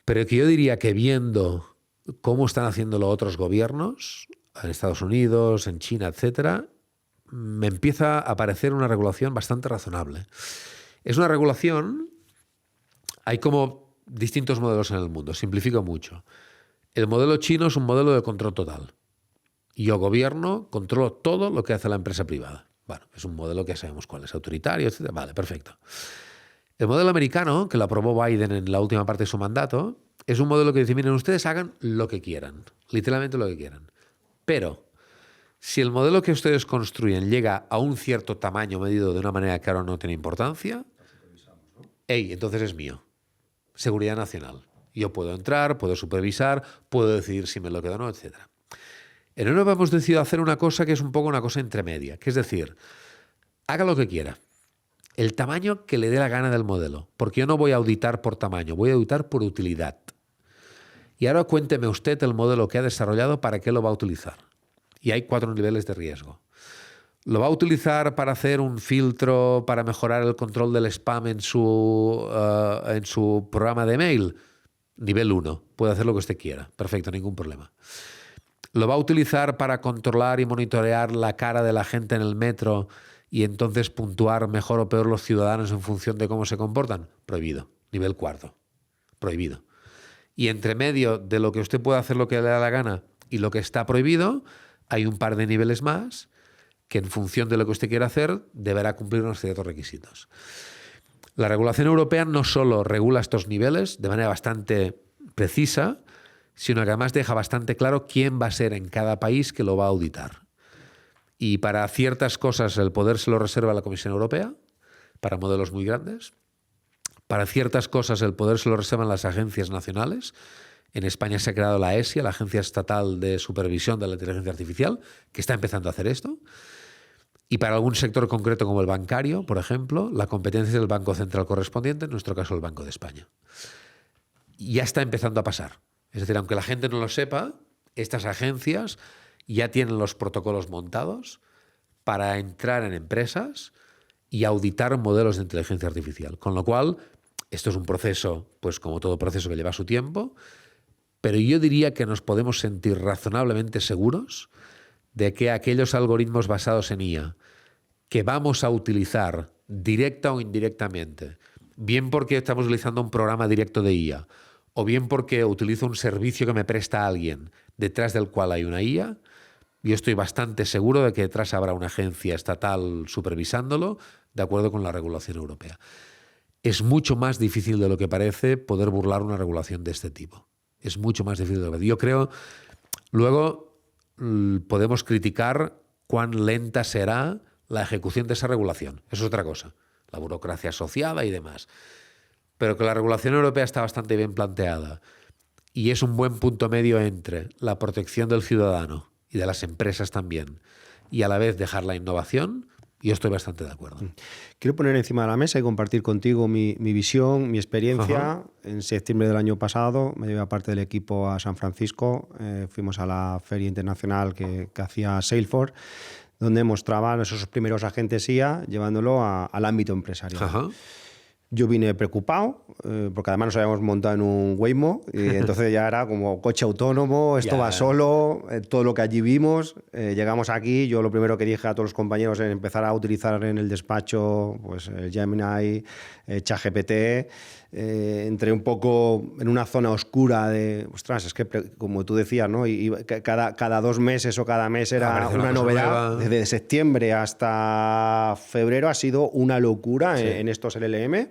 Pero que yo diría que viendo cómo están haciéndolo otros gobiernos, en Estados Unidos, en China, etcétera, me empieza a parecer una regulación bastante razonable. Es una regulación, hay como distintos modelos en el mundo, simplifico mucho. El modelo chino es un modelo de control total. Yo, gobierno, controlo todo lo que hace la empresa privada. Bueno, es un modelo que sabemos cuál es, autoritario, etcétera. Vale, perfecto. El modelo americano, que lo aprobó Biden en la última parte de su mandato, es un modelo que dice, miren, ustedes hagan lo que quieran, literalmente lo que quieran. Pero si el modelo que ustedes construyen llega a un cierto tamaño medido de una manera que ahora no tiene importancia, entonces es mío. Seguridad nacional. Yo puedo entrar, puedo supervisar, puedo decidir si me lo quedo o no, etc. En Europa hemos decidido hacer una cosa que es un poco una cosa intermedia, que es decir, haga lo que quiera. El tamaño que le dé la gana del modelo. Porque yo no voy a auditar por tamaño, voy a auditar por utilidad. Y ahora cuénteme usted el modelo que ha desarrollado, para qué lo va a utilizar. Y hay 4 niveles de riesgo. ¿Lo va a utilizar para hacer un filtro para mejorar el control del spam en su programa de mail? Nivel 1. Puede hacer lo que usted quiera. Perfecto, ningún problema. ¿Lo va a utilizar para controlar y monitorear la cara de la gente en el metro y entonces puntuar mejor o peor los ciudadanos en función de cómo se comportan? Prohibido. Nivel 4. Prohibido. Y entre medio de lo que usted puede hacer lo que le da la gana y lo que está prohibido, hay un par de niveles más que en función de lo que usted quiera hacer deberá cumplir unos ciertos requisitos. La regulación europea no solo regula estos niveles de manera bastante precisa, sino que además deja bastante claro quién va a ser en cada país que lo va a auditar. Y para ciertas cosas el poder se lo reserva la Comisión Europea, para modelos muy grandes. Para ciertas cosas el poder se lo reservan las agencias nacionales. En España se ha creado la ESIA, la Agencia Estatal de Supervisión de la Inteligencia Artificial, que está empezando a hacer esto. Y para algún sector concreto como el bancario, por ejemplo, la competencia del Banco Central correspondiente, en nuestro caso el Banco de España. Ya está empezando a pasar. Es decir, aunque la gente no lo sepa, estas agencias ya tienen los protocolos montados para entrar en empresas y auditar modelos de inteligencia artificial. Con lo cual, esto es un proceso, pues como todo proceso que lleva su tiempo, pero yo diría que nos podemos sentir razonablemente seguros de que aquellos algoritmos basados en IA que vamos a utilizar directa o indirectamente, bien porque estamos utilizando un programa directo de IA, o bien porque utilizo un servicio que me presta alguien detrás del cual hay una IA, yo estoy bastante seguro de que detrás habrá una agencia estatal supervisándolo de acuerdo con la regulación europea. Es mucho más difícil de lo que parece poder burlar una regulación de este tipo. Es mucho más difícil de lo que parece. Yo creo, luego podemos criticar cuán lenta será la ejecución de esa regulación. Eso es otra cosa. La burocracia asociada y demás. Pero que la regulación europea está bastante bien planteada y es un buen punto medio entre la protección del ciudadano y de las empresas también, y a la vez dejar la innovación, yo estoy bastante de acuerdo. Quiero poner encima de la mesa y compartir contigo mi visión, mi experiencia. Ajá. En septiembre del año pasado me llevé a parte del equipo a San Francisco. Fuimos a la feria internacional que hacía Salesforce, donde mostraban esos primeros agentes IA llevándolo al ámbito empresarial. Ajá. Yo vine preocupado, porque además nos habíamos montado en un Waymo, y entonces ya era como coche autónomo, esto va solo, todo lo que allí vimos. Llegamos aquí, yo lo primero que dije a todos los compañeros es empezar a utilizar en el despacho pues, Gemini, ChatGPT. Entré un poco en una zona oscura de, ostras, es que como tú decías, ¿no? Y cada 2 meses o cada mes era una novedad. Desde septiembre hasta febrero ha sido una locura en estos LLM.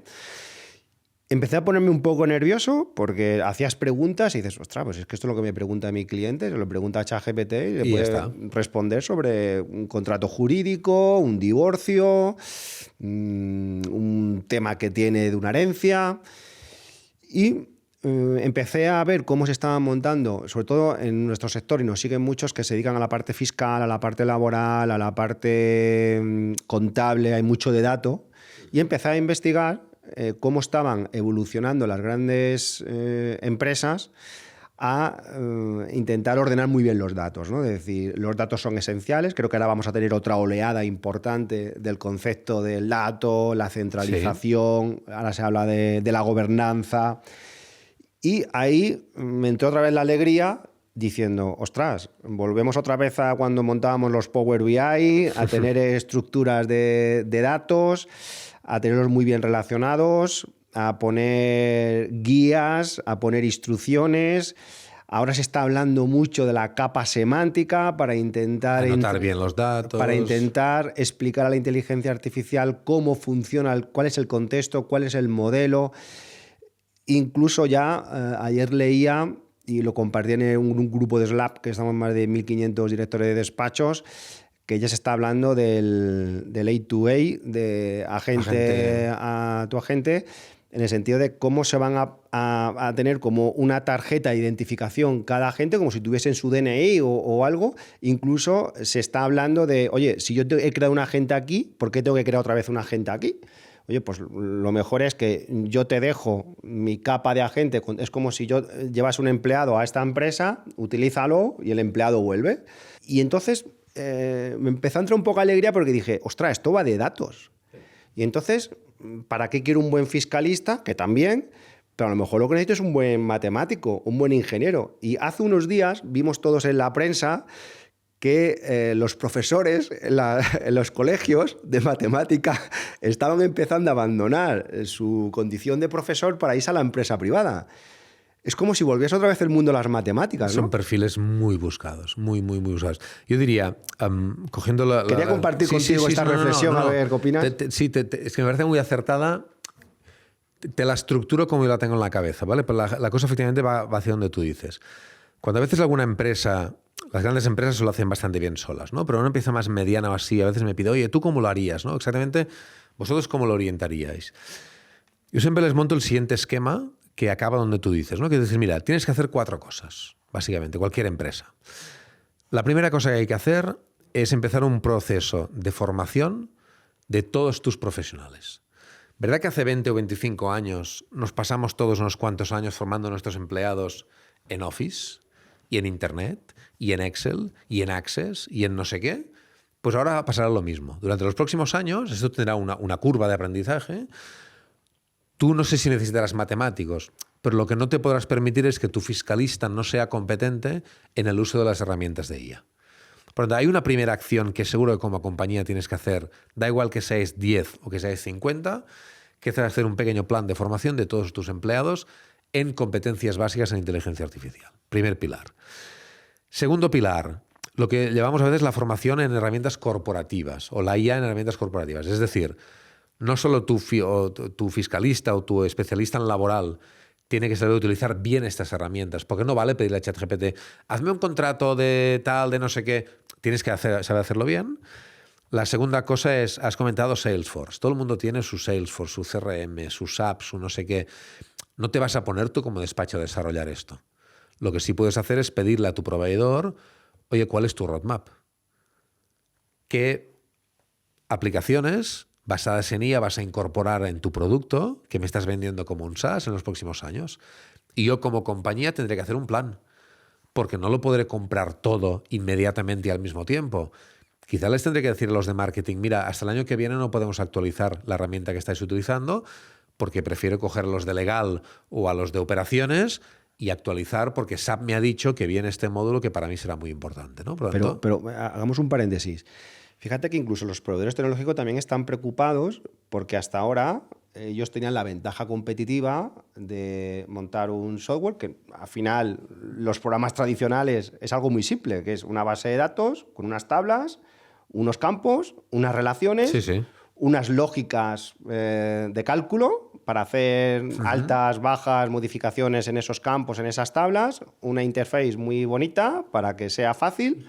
Empecé a ponerme un poco nervioso porque hacías preguntas y dices, ostras, pues es que esto es lo que me pregunta mi cliente, se lo pregunta a ChatGPT y le puede responder sobre un contrato jurídico, un divorcio, un tema que tiene de una herencia. Y empecé a ver cómo se estaban montando, sobre todo en nuestro sector, y nos siguen muchos que se dedican a la parte fiscal, a la parte laboral, a la parte contable, hay mucho de datos, y empecé a investigar cómo estaban evolucionando las grandes empresas a intentar ordenar muy bien los datos, ¿no? Es decir, los datos son esenciales. Creo que ahora vamos a tener otra oleada importante del concepto del dato, la centralización, ahora se habla de la gobernanza. Y ahí me entró otra vez la alegría diciendo, ostras, volvemos otra vez a cuando montábamos los Power BI, a tener estructuras de datos, a tenerlos muy bien relacionados, a poner guías, a poner instrucciones, Ahora se está hablando mucho de la capa semántica para intentar anotar bien los datos. Para intentar explicar a la inteligencia artificial cómo funciona, cuál es el contexto, cuál es el modelo. Incluso ya ayer leía, y lo compartí en un grupo de Slack, que estamos más de 1.500 directores de despachos, que ya se está hablando del A2A, de agente a tu agente, en el sentido de cómo se van a tener como una tarjeta de identificación cada agente, como si tuviesen su DNI o algo. Incluso se está hablando de, oye, si yo he creado un agente aquí, ¿por qué tengo que crear otra vez un agente aquí? Oye, pues lo mejor es que yo te dejo mi capa de agente, es como si yo llevas un empleado a esta empresa, utilízalo y el empleado vuelve. Y entonces me empezó a entrar un poco de alegría porque dije, ostras, esto va de datos. Y entonces, ¿para qué quiero un buen fiscalista? Que también, pero a lo mejor lo que necesito es un buen matemático, un buen ingeniero. Y hace unos días vimos todos en la prensa que los profesores en los colegios de matemática estaban empezando a abandonar su condición de profesor para irse a la empresa privada. Es como si volviese otra vez el mundo de las matemáticas, ¿no? Son perfiles muy buscados, muy buscados. Yo diría, cogiendo la... Quería compartir contigo esta reflexión, a ver qué opinas. Es que me parece muy acertada. Te la estructuro como yo la tengo en la cabeza, ¿vale? Pero la cosa efectivamente va hacia donde tú dices. Cuando a veces alguna empresa, las grandes empresas lo hacen bastante bien solas, ¿no? Pero una empresa más mediana o así, a veces me pide, oye, ¿tú cómo lo harías? ¿No? Exactamente, ¿vosotros cómo lo orientaríais? Yo siempre les monto el siguiente esquema que acaba donde tú dices, ¿no? Que es decir, mira, tienes que hacer 4 cosas, básicamente, cualquier empresa. La primera cosa que hay que hacer es empezar un proceso de formación de todos tus profesionales. ¿Verdad que hace 20 o 25 años nos pasamos todos unos cuantos años formando a nuestros empleados en Office y en Internet y en Excel y en Access y en no sé qué? Pues ahora pasará lo mismo. Durante los próximos años, esto tendrá una curva de aprendizaje. Tú no sé si necesitarás matemáticos, pero lo que no te podrás permitir es que tu fiscalista no sea competente en el uso de las herramientas de IA. Por lo tanto, hay una primera acción que seguro que como compañía tienes que hacer, da igual que seáis 10 o que seáis 50, que es hacer un pequeño plan de formación de todos tus empleados en competencias básicas en inteligencia artificial. Primer pilar. Segundo pilar, lo que llevamos a veces la formación en herramientas corporativas o la IA en herramientas corporativas. Es decir, no solo tu fiscalista o tu especialista en laboral tiene que saber utilizar bien estas herramientas, porque no vale pedirle a ChatGPT, hazme un contrato de tal, de no sé qué. Tienes que saber hacerlo bien. La segunda cosa es, has comentado Salesforce. Todo el mundo tiene su Salesforce, su CRM, su SAP, su no sé qué. No te vas a poner tú como despacho a desarrollar esto. Lo que sí puedes hacer es pedirle a tu proveedor, oye, ¿cuál es tu roadmap? ¿Qué aplicaciones basadas en IA vas a incorporar en tu producto que me estás vendiendo como un SaaS en los próximos años? Y yo como compañía tendré que hacer un plan, porque no lo podré comprar todo inmediatamente y al mismo tiempo. Quizá les tendré que decir a los de marketing, mira, hasta el año que viene no podemos actualizar la herramienta que estáis utilizando porque prefiero coger a los de legal o a los de operaciones y actualizar porque SAP me ha dicho que viene este módulo que para mí será muy importante, ¿no? Por lo tanto, pero hagamos un paréntesis. Fíjate que incluso los proveedores tecnológicos también están preocupados porque hasta ahora ellos tenían la ventaja competitiva de montar un software que al final los programas tradicionales es algo muy simple, que es una base de datos con unas tablas, unos campos, unas relaciones, sí. unas lógicas de cálculo para hacer altas, bajas, modificaciones en esos campos, en esas tablas, una interface muy bonita para que sea fácil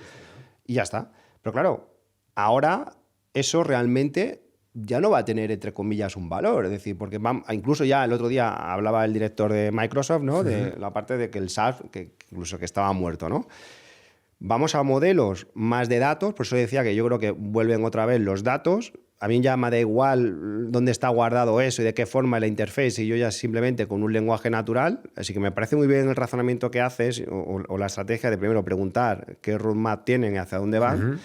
y ya está. Pero claro, ahora eso realmente ya no va a tener, entre comillas, un valor. Es decir, porque incluso ya el otro día hablaba el director de Microsoft, ¿no? De la parte de que el SaaS, que incluso que estaba muerto, ¿no? Vamos a modelos más de datos, por eso decía que yo creo que vuelven otra vez los datos. A mí ya me da igual dónde está guardado eso y de qué forma la interface, y yo ya simplemente con un lenguaje natural. Así que me parece muy bien el razonamiento que haces o la estrategia de primero preguntar qué roadmap tienen y hacia dónde van.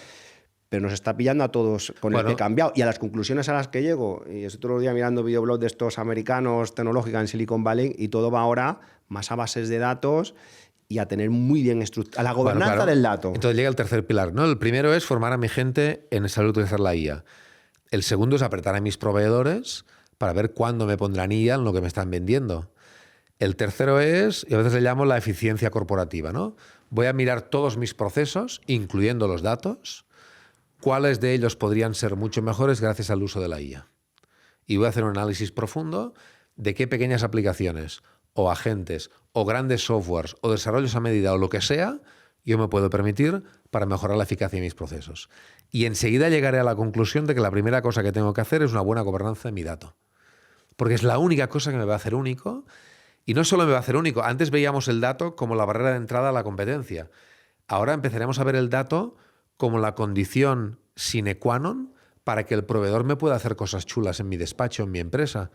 Pero nos está pillando a todos con el que he cambiado. Y a las conclusiones a las que llego, y estoy todo el día mirando videoblogs de estos americanos tecnológicos en Silicon Valley, y todo va ahora más a bases de datos y a tener muy bien estructurada la gobernanza del dato. Entonces llega el tercer pilar, ¿no? El primero es formar a mi gente en saber utilizar la IA. El segundo es apretar a mis proveedores para ver cuándo me pondrán IA en lo que me están vendiendo. El tercero es, y a veces le llamo la eficiencia corporativa, ¿no? Voy a mirar todos mis procesos, incluyendo los datos, cuáles de ellos podrían ser mucho mejores gracias al uso de la IA. Y voy a hacer un análisis profundo de qué pequeñas aplicaciones o agentes o grandes softwares o desarrollos a medida o lo que sea yo me puedo permitir para mejorar la eficacia de mis procesos. Y enseguida llegaré a la conclusión de que la primera cosa que tengo que hacer es una buena gobernanza de mi dato. Porque es la única cosa que me va a hacer único. Y no solo me va a hacer único. Antes veíamos el dato como la barrera de entrada a la competencia. Ahora empezaremos a ver el dato como la condición sine qua non para que el proveedor me pueda hacer cosas chulas en mi despacho, en mi empresa.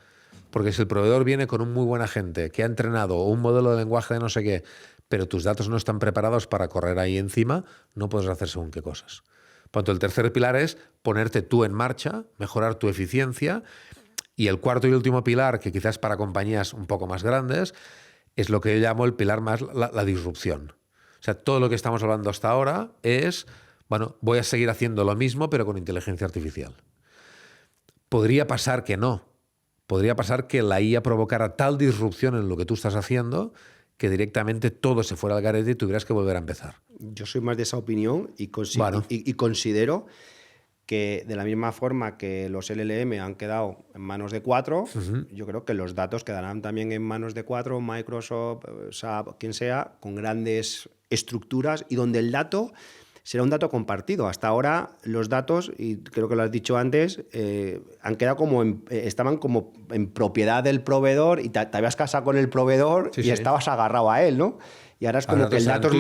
Porque si el proveedor viene con un muy buen agente que ha entrenado un modelo de lenguaje de no sé qué, pero tus datos no están preparados para correr ahí encima, no puedes hacer según qué cosas. Por tanto, el tercer pilar es ponerte tú en marcha, mejorar tu eficiencia. Y el cuarto y último pilar, que quizás para compañías un poco más grandes, es lo que yo llamo el pilar más la disrupción. O sea, todo lo que estamos hablando hasta ahora es, bueno, voy a seguir haciendo lo mismo, pero con inteligencia artificial. Podría pasar que no. Podría pasar que la IA provocara tal disrupción en lo que tú estás haciendo que directamente todo se fuera al garete y tuvieras que volver a empezar. Yo soy más de esa opinión y considero que de la misma forma que los LLM han quedado en manos de 4, yo creo que los datos quedarán también en manos de 4, Microsoft, SAP, quien sea, con grandes estructuras y donde el dato será un dato compartido. Hasta ahora los datos, y creo que lo has dicho antes, han quedado estaban como en propiedad del proveedor y te habías casado con el proveedor y estabas agarrado a él, ¿no? Y ahora es como que el dato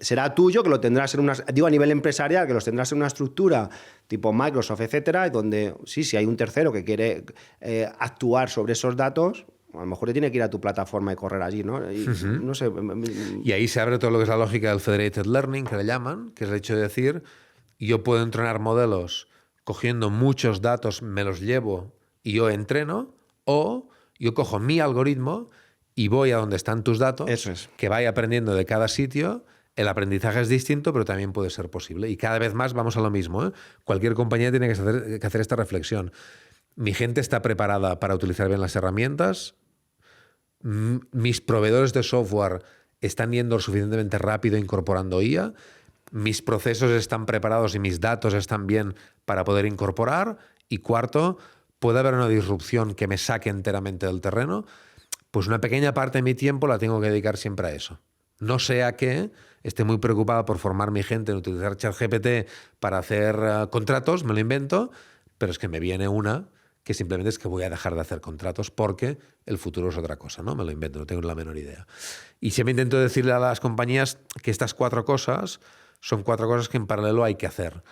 será tuyo, que lo tendrás en una... Digo, a nivel empresarial, que los tendrás en una estructura tipo Microsoft, etcétera, donde si hay un tercero que quiere actuar sobre esos datos, a lo mejor te tiene que ir a tu plataforma y correr allí, ¿no? Y, no sé. Y ahí se abre todo lo que es la lógica del federated learning, que le llaman, que es el hecho de decir, yo puedo entrenar modelos cogiendo muchos datos, me los llevo y yo entreno, o yo cojo mi algoritmo y voy a donde están tus datos, eso es, que vaya aprendiendo de cada sitio. El aprendizaje es distinto, pero también puede ser posible. Y cada vez más vamos a lo mismo, ¿eh? Cualquier compañía tiene que hacer esta reflexión. Mi gente está preparada para utilizar bien las herramientas. Mis proveedores de software están yendo lo suficientemente rápido incorporando IA. Mis procesos están preparados y mis datos están bien para poder incorporar. Y cuarto, puede haber una disrupción que me saque enteramente del terreno. Pues una pequeña parte de mi tiempo la tengo que dedicar siempre a eso. No sea que esté muy preocupado por formar mi gente en utilizar ChatGPT para hacer contratos, me lo invento, pero es que me viene una que simplemente es que voy a dejar de hacer contratos porque el futuro es otra cosa, ¿no? Me lo invento, no tengo la menor idea. Y siempre intento decirle a las compañías que estas 4 cosas son 4 cosas que en paralelo hay que hacer.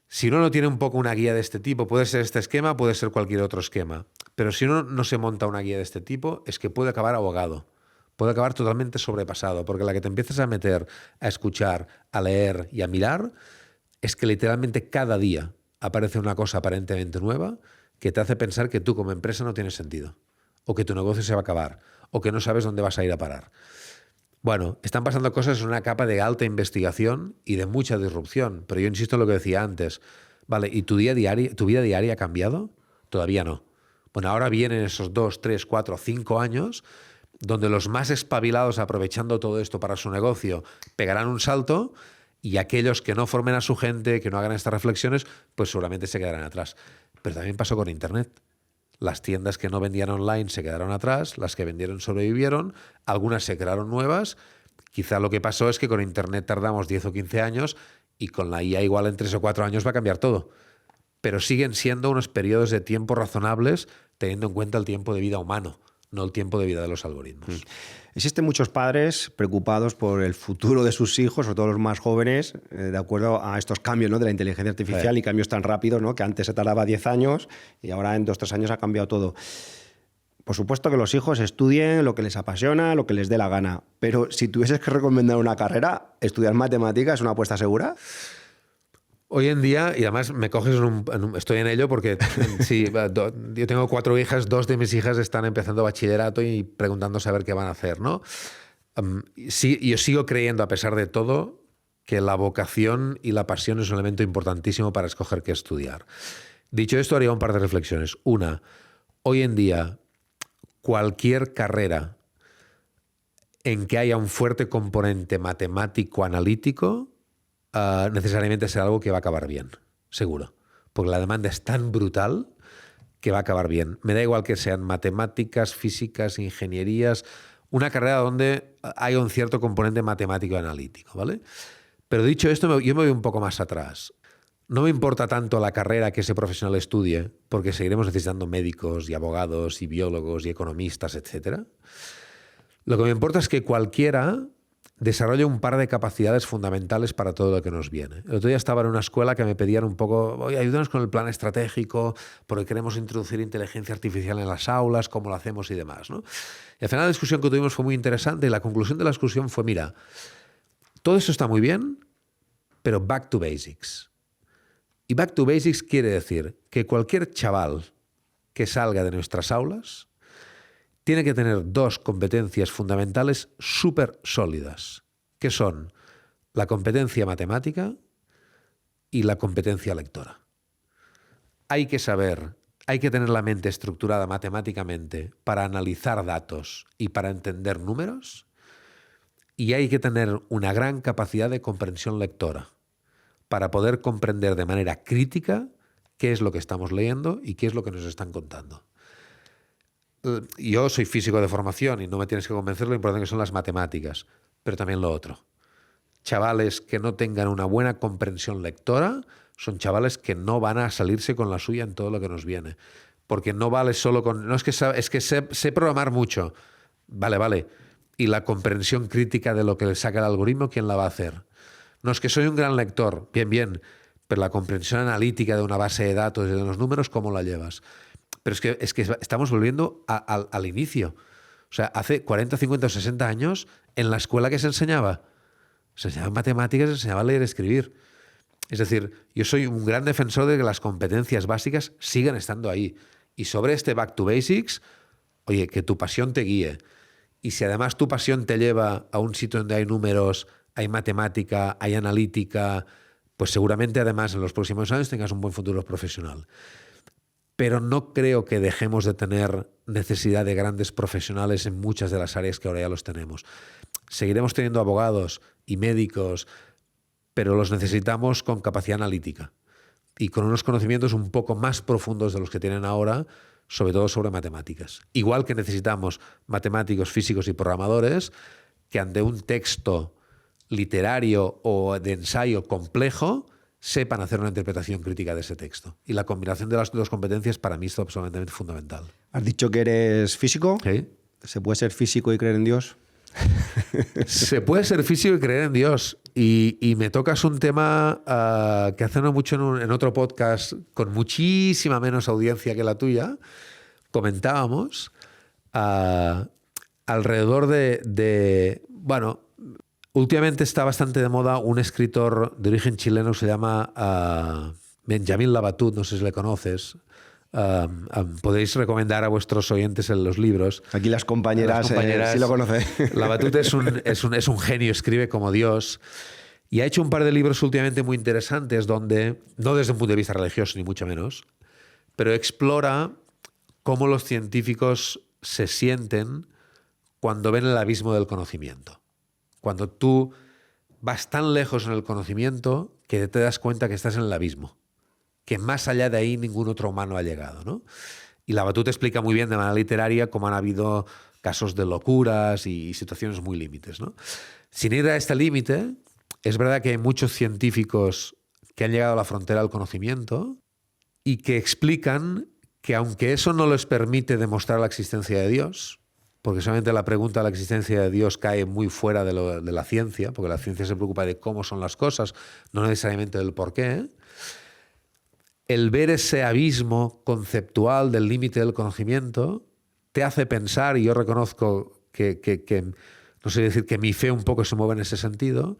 Si uno no tiene un poco una guía de este tipo, puede ser este esquema, puede ser cualquier otro esquema, pero si uno no se monta una guía de este tipo, es que puede acabar ahogado, puede acabar totalmente sobrepasado, porque la que te empiezas a meter, a escuchar, a leer y a mirar, es que literalmente cada día aparece una cosa aparentemente nueva que te hace pensar que tú como empresa no tienes sentido, o que tu negocio se va a acabar, o que no sabes dónde vas a ir a parar. Bueno, están pasando cosas en una capa de alta investigación y de mucha disrupción, pero yo insisto en lo que decía antes. Vale, ¿y tu vida diaria ha cambiado? Todavía no. Bueno, ahora vienen esos 2, 3, 4, 5 años donde los más espabilados aprovechando todo esto para su negocio pegarán un salto y aquellos que no formen a su gente, que no hagan estas reflexiones, pues seguramente se quedarán atrás. Pero también pasó con Internet. Las tiendas que no vendían online se quedaron atrás, las que vendieron sobrevivieron, algunas se crearon nuevas. Quizá lo que pasó es que con Internet tardamos 10 o 15 años y con la IA igual en 3 o 4 años va a cambiar todo. Pero siguen siendo unos periodos de tiempo razonables teniendo en cuenta el tiempo de vida humano, no el tiempo de vida de los algoritmos. Existen muchos padres preocupados por el futuro de sus hijos, sobre todo los más jóvenes, de acuerdo a estos cambios, ¿no?, de la inteligencia artificial y cambios tan rápidos, ¿no?, que antes se tardaba 10 años y ahora en 2 o 3 años ha cambiado todo. Por supuesto que los hijos estudien lo que les apasiona, lo que les dé la gana, pero si tuvieses que recomendar una carrera, ¿estudiar matemáticas es una apuesta segura? Hoy en día, y además me coges estoy en ello porque sí, yo tengo 4 hijas, 2 de mis hijas están empezando bachillerato y preguntándose a ver qué van a hacer, ¿no? Sí, yo sigo creyendo, a pesar de todo, que la vocación y la pasión es un elemento importantísimo para escoger qué estudiar. Dicho esto, haría un par de reflexiones. Una, hoy en día, cualquier carrera en que haya un fuerte componente matemático-analítico, necesariamente será algo que va a acabar bien, seguro. Porque la demanda es tan brutal que va a acabar bien. Me da igual que sean matemáticas, físicas, ingenierías, una carrera donde haya un cierto componente matemático y analítico, ¿vale? Pero dicho esto, yo me voy un poco más atrás. No me importa tanto la carrera que ese profesional estudie, porque seguiremos necesitando médicos y abogados y biólogos y economistas, etc. Lo que me importa es que cualquiera desarrolle un par de capacidades fundamentales para todo lo que nos viene. El otro día estaba en una escuela que me pedían un poco, oye, ayúdanos con el plan estratégico, porque queremos introducir inteligencia artificial en las aulas, cómo lo hacemos y demás, ¿no? Y al final la discusión que tuvimos fue muy interesante y la conclusión de la discusión fue, mira, todo eso está muy bien, pero back to basics. Y back to basics quiere decir que cualquier chaval que salga de nuestras aulas tiene que tener dos competencias fundamentales súper sólidas, que son la competencia matemática y la competencia lectora. Hay que saber, hay que tener la mente estructurada matemáticamente para analizar datos y para entender números, y hay que tener una gran capacidad de comprensión lectora para poder comprender de manera crítica qué es lo que estamos leyendo y qué es lo que nos están contando. Yo soy físico de formación y no me tienes que convencer lo importante que son las matemáticas, pero también lo otro. Chavales que no tengan una buena comprensión lectora son chavales que no van a salirse con la suya en todo lo que nos viene. Porque no vale solo con... No es que sé programar mucho. Vale. Y la comprensión crítica de lo que le saca el algoritmo, ¿quién la va a hacer? No es que soy un gran lector, bien, pero la comprensión analítica de una base de datos y de unos números, ¿cómo la llevas? Pero es que estamos volviendo al inicio. O sea, hace 40, 50 o 60 años, en la escuela que se enseñaba matemáticas, se enseñaba a leer y escribir. Es decir, yo soy un gran defensor de que las competencias básicas sigan estando ahí. Y sobre este back to basics, oye, que tu pasión te guíe. Y si además tu pasión te lleva a un sitio donde hay números, hay matemática, hay analítica, pues seguramente además en los próximos años tengas un buen futuro profesional. Pero no creo que dejemos de tener necesidad de grandes profesionales en muchas de las áreas que ahora ya los tenemos. Seguiremos teniendo abogados y médicos, pero los necesitamos con capacidad analítica y con unos conocimientos un poco más profundos de los que tienen ahora, sobre todo sobre matemáticas. Igual que necesitamos matemáticos, físicos y programadores que ante un texto literario o de ensayo complejo sepan hacer una interpretación crítica de ese texto. Y la combinación de las dos competencias para mí es absolutamente fundamental. ¿Has dicho que eres físico? ¿Sí? ¿Se puede ser físico y creer en Dios? Se puede ser físico y creer en Dios. Y me tocas un tema que hace no mucho en otro podcast con muchísima menos audiencia que la tuya. Comentábamos alrededor bueno, últimamente está bastante de moda un escritor de origen chileno que se llama Benjamín Labatut, no sé si le conoces. Podéis recomendar a vuestros oyentes en los libros. Aquí las compañeras sí lo conocen. Labatut es un genio, escribe como Dios. Y ha hecho un par de libros últimamente muy interesantes donde, no desde un punto de vista religioso ni mucho menos, pero explora cómo los científicos se sienten cuando ven el abismo del conocimiento. Cuando tú vas tan lejos en el conocimiento que te das cuenta que estás en el abismo, que más allá de ahí ningún otro humano ha llegado, ¿no? Y Labatut explica muy bien de manera literaria cómo han habido casos de locuras y situaciones muy límites, ¿no? Sin ir a este límite, es verdad que hay muchos científicos que han llegado a la frontera del conocimiento y que explican que aunque eso no les permite demostrar la existencia de Dios, porque solamente la pregunta de la existencia de Dios cae muy fuera de la ciencia, porque la ciencia se preocupa de cómo son las cosas, no necesariamente del por qué, el ver ese abismo conceptual del límite del conocimiento te hace pensar, y yo reconozco que no sé decir que mi fe un poco se mueve en ese sentido,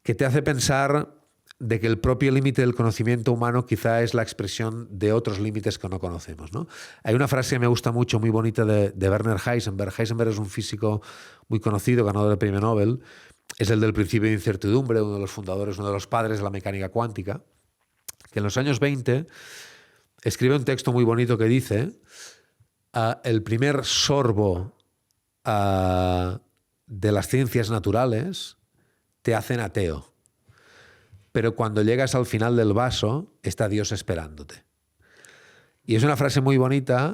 que te hace pensar de que el propio límite del conocimiento humano quizá es la expresión de otros límites que no conocemos, ¿no? Hay una frase que me gusta mucho, muy bonita, de Werner Heisenberg. Heisenberg es un físico muy conocido, ganador del premio Nobel. Es el del principio de incertidumbre, uno de los fundadores, uno de los padres de la mecánica cuántica, que en los años 20 escribe un texto muy bonito que dice el primer sorbo de las ciencias naturales te hacen ateo. Pero cuando llegas al final del vaso, está Dios esperándote. Y es una frase muy bonita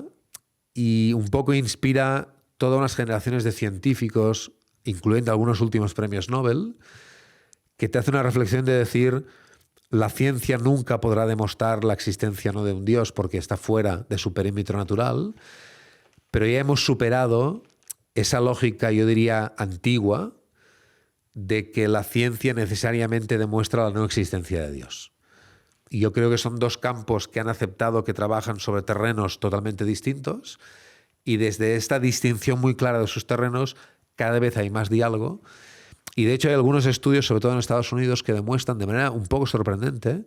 y un poco inspira todas unas generaciones de científicos, incluyendo algunos últimos premios Nobel, que te hace una reflexión de decir: la ciencia nunca podrá demostrar la existencia no de un Dios porque está fuera de su perímetro natural, pero ya hemos superado esa lógica, yo diría, antigua, de que la ciencia necesariamente demuestra la no existencia de Dios. Y yo creo que son dos campos que han aceptado que trabajan sobre terrenos totalmente distintos, y desde esta distinción muy clara de sus terrenos cada vez hay más diálogo. Y de hecho hay algunos estudios, sobre todo en Estados Unidos, que demuestran de manera un poco sorprendente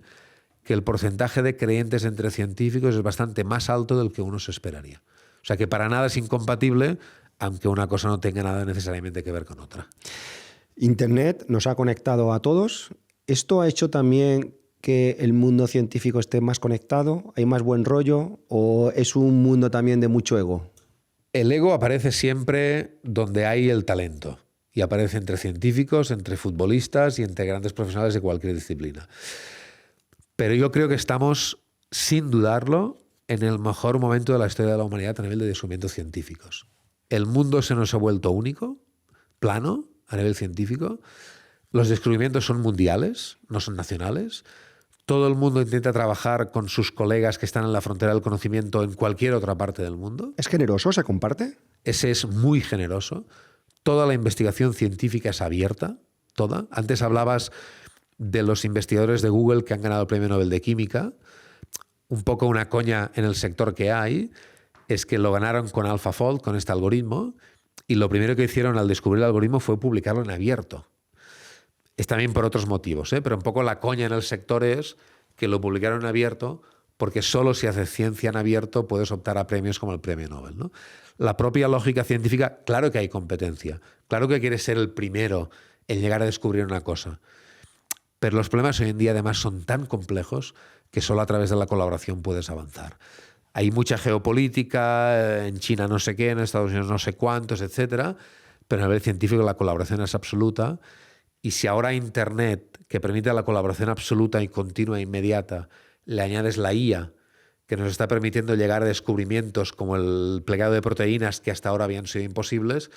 que el porcentaje de creyentes entre científicos es bastante más alto del que uno se esperaría. O sea que para nada es incompatible, aunque una cosa no tenga nada necesariamente que ver con otra. Internet nos ha conectado a todos. ¿Esto ha hecho también que el mundo científico esté más conectado? ¿Hay más buen rollo? ¿O es un mundo también de mucho ego? El ego aparece siempre donde hay el talento. Y aparece entre científicos, entre futbolistas y entre grandes profesionales de cualquier disciplina. Pero yo creo que estamos, sin dudarlo, en el mejor momento de la historia de la humanidad a nivel de descubrimientos científicos. El mundo se nos ha vuelto único, plano, a nivel científico. Los descubrimientos son mundiales, no son nacionales. Todo el mundo intenta trabajar con sus colegas que están en la frontera del conocimiento en cualquier otra parte del mundo. ¿Es generoso? ¿Se comparte? Ese es muy generoso. Toda la investigación científica es abierta, toda. Antes hablabas de los investigadores de Google que han ganado el Premio Nobel de Química. Un poco una coña en el sector que hay es que lo ganaron con AlphaFold, con este algoritmo, y lo primero que hicieron al descubrir el algoritmo fue publicarlo en abierto. Es también por otros motivos, pero un poco la coña en el sector es que lo publicaron en abierto porque solo si haces ciencia en abierto puedes optar a premios como el Premio Nobel, ¿no? La propia lógica científica, claro que hay competencia, claro que quieres ser el primero en llegar a descubrir una cosa, pero los problemas hoy en día además son tan complejos que solo a través de la colaboración puedes avanzar. Hay mucha geopolítica, en China no sé qué, en Estados Unidos no sé cuántos, etcétera, pero a nivel científico la colaboración es absoluta. Y si ahora a Internet, que permite la colaboración absoluta y continua e inmediata, le añades la IA, que nos está permitiendo llegar a descubrimientos como el plegado de proteínas que hasta ahora habían sido imposibles,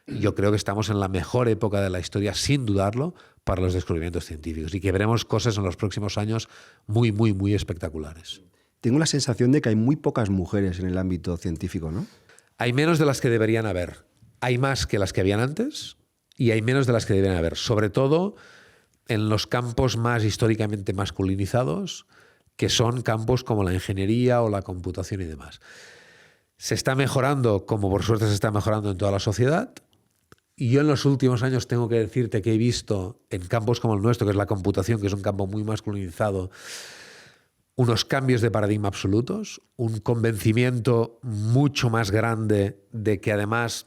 yo creo que estamos en la mejor época de la historia, sin dudarlo, para los descubrimientos científicos y que veremos cosas en los próximos años muy, muy, muy espectaculares. Tengo la sensación de que hay muy pocas mujeres en el ámbito científico, ¿no? Hay menos de las que deberían haber. Hay más que las que habían antes y hay menos de las que deberían haber. Sobre todo en los campos más históricamente masculinizados, que son campos como la ingeniería o la computación y demás. Se está mejorando, como por suerte se está mejorando en toda la sociedad. Y yo en los últimos años tengo que decirte que he visto en campos como el nuestro, que es la computación, que es un campo muy masculinizado, unos cambios de paradigma absolutos, un convencimiento mucho más grande de que además,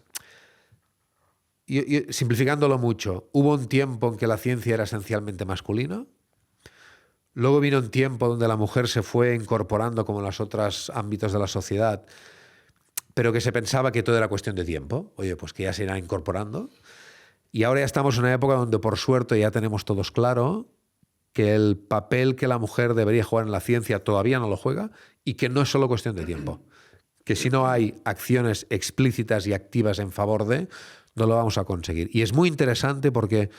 simplificándolo mucho, hubo un tiempo en que la ciencia era esencialmente masculina. Luego vino un tiempo donde la mujer se fue incorporando como en los otros ámbitos de la sociedad, pero que se pensaba que todo era cuestión de tiempo. Oye, pues que ya se irá incorporando. Y ahora ya estamos en una época donde por suerte ya tenemos todos claro que el papel que la mujer debería jugar en la ciencia todavía no lo juega y que no es solo cuestión de tiempo. Que si no hay acciones explícitas y activas en favor de, no lo vamos a conseguir. Y es muy interesante porque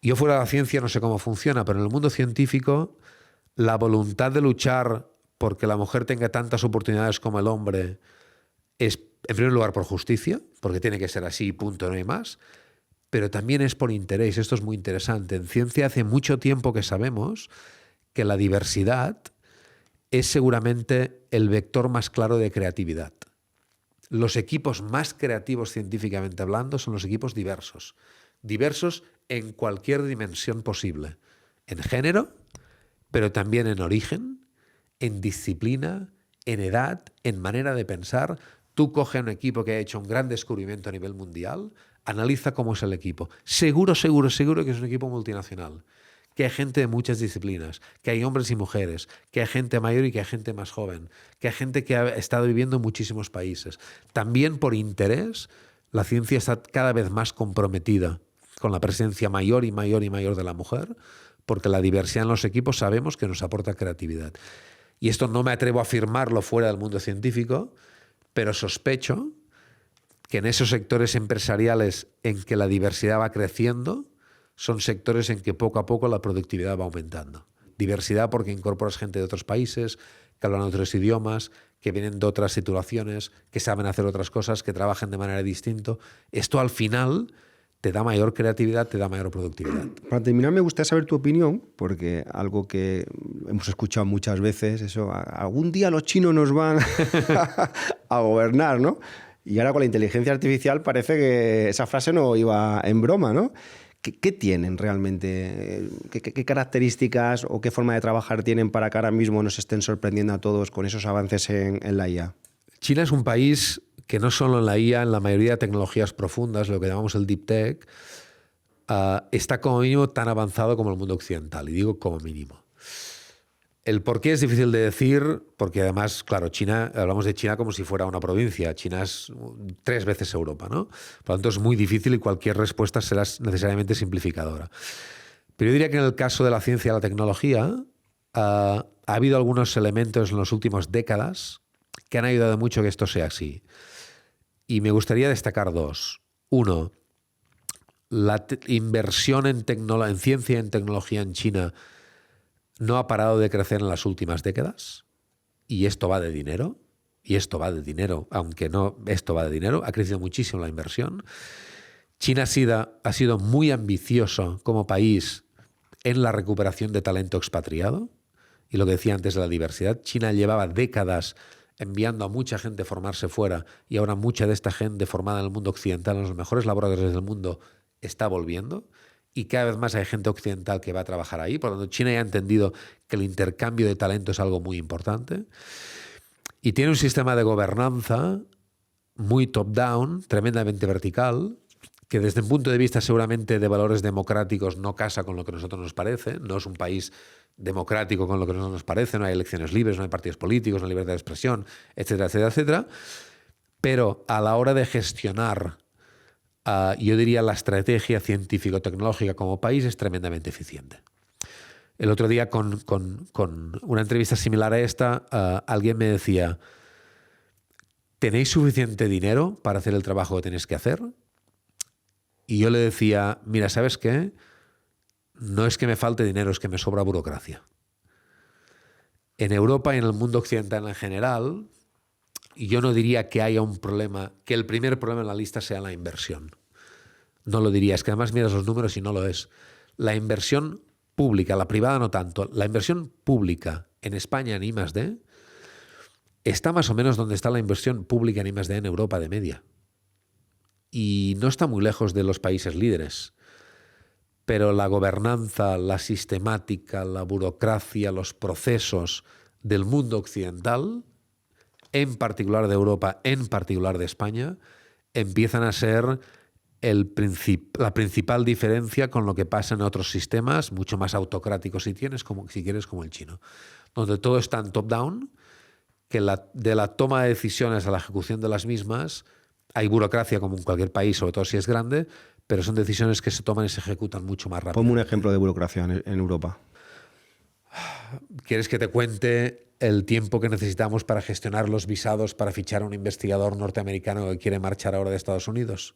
yo fuera de la ciencia no sé cómo funciona, pero en el mundo científico la voluntad de luchar porque la mujer tenga tantas oportunidades como el hombre es, en primer lugar, por justicia, porque tiene que ser así, punto, no hay más, pero también es por interés. Esto es muy interesante. En ciencia hace mucho tiempo que sabemos que la diversidad es seguramente el vector más claro de creatividad. Los equipos más creativos científicamente hablando son los equipos diversos. Diversos en cualquier dimensión posible. En género, pero también en origen, en disciplina, en edad, en manera de pensar. Tú coge a un equipo que ha hecho un gran descubrimiento a nivel mundial, analiza cómo es el equipo. Seguro que es un equipo multinacional, que hay gente de muchas disciplinas, que hay hombres y mujeres, que hay gente mayor y que hay gente más joven, que hay gente que ha estado viviendo en muchísimos países. También por interés, La ciencia está cada vez más comprometida con la presencia mayor y mayor y mayor de la mujer, porque la diversidad en los equipos sabemos que nos aporta creatividad. Y esto no me atrevo a afirmarlo fuera del mundo científico, pero sospecho que en esos sectores empresariales en que la diversidad va creciendo, son sectores en que poco a poco la productividad va aumentando. Diversidad porque incorporas gente de otros países, que hablan otros idiomas, que vienen de otras situaciones, que saben hacer otras cosas, que trabajan de manera distinta. Esto al final te da mayor creatividad, te da mayor productividad. Para terminar, me gustaría saber tu opinión, porque algo que hemos escuchado muchas veces, eso, algún día los chinos nos van a gobernar, ¿no? Y ahora con la inteligencia artificial parece que esa frase no iba en broma, ¿no? ¿Qué tienen realmente? ¿Qué características o qué forma de trabajar tienen para que ahora mismo nos estén sorprendiendo a todos con esos avances en la IA? China es un país que no solo en la IA, en la mayoría de tecnologías profundas, lo que llamamos el Deep Tech, está como mínimo tan avanzado como el mundo occidental. Y digo como mínimo. El por qué es difícil de decir, porque además, claro, China, hablamos de China como si fuera una provincia. China es 3 veces Europa, ¿no? Por lo tanto, es muy difícil y cualquier respuesta será necesariamente simplificadora. Pero yo diría que en el caso de la ciencia y la tecnología, ha habido algunos elementos en las últimas décadas que han ayudado mucho a que esto sea así. Y me gustaría destacar 2. Uno, la inversión en ciencia y en tecnología en China no ha parado de crecer en las últimas décadas, y esto va de dinero, aunque no, esto va de dinero, ha crecido muchísimo la inversión. China ha sido muy ambicioso como país en la recuperación de talento expatriado, y lo que decía antes de la diversidad, China llevaba décadas enviando a mucha gente a formarse fuera, y ahora mucha de esta gente formada en el mundo occidental, en los mejores laboratorios del mundo, está volviendo. Y cada vez más hay gente occidental que va a trabajar ahí. Por lo tanto, China ya ha entendido que el intercambio de talento es algo muy importante. Y tiene un sistema de gobernanza muy top-down, tremendamente vertical, que desde un punto de vista seguramente de valores democráticos no casa con lo que a nosotros nos parece. No es un país democrático con lo que a nosotros nos parece. No hay elecciones libres, no hay partidos políticos, no hay libertad de expresión, etcétera, etcétera, etcétera. Pero a la hora de gestionar yo diría la estrategia científico-tecnológica como país es tremendamente eficiente. El otro día con una entrevista similar a esta, alguien me decía, ¿tenéis suficiente dinero para hacer el trabajo que tenéis que hacer? Y yo le decía, mira, ¿sabes qué? No es que me falte dinero, es que me sobra burocracia. En Europa y en el mundo occidental en general, yo no diría que haya un problema, que el primer problema en la lista sea la inversión. No lo diría, es que además miras los números y no lo es. La inversión pública, la privada no tanto, la inversión pública en España en I+D está más o menos donde está la inversión pública en I+D en Europa de media. Y no está muy lejos de los países líderes. Pero la gobernanza, la sistemática, la burocracia, los procesos del mundo occidental, en particular de Europa, en particular de España, empiezan a ser la principal diferencia con lo que pasa en otros sistemas mucho más autocráticos si quieres como el chino, donde todo está en top-down, que de la toma de decisiones a la ejecución de las mismas hay burocracia como en cualquier país, sobre todo si es grande, pero son decisiones que se toman y se ejecutan mucho más rápido. Ponme un ejemplo de burocracia en Europa. ¿Quieres que te cuente el tiempo que necesitamos para gestionar los visados para fichar a un investigador norteamericano que quiere marchar ahora de Estados Unidos?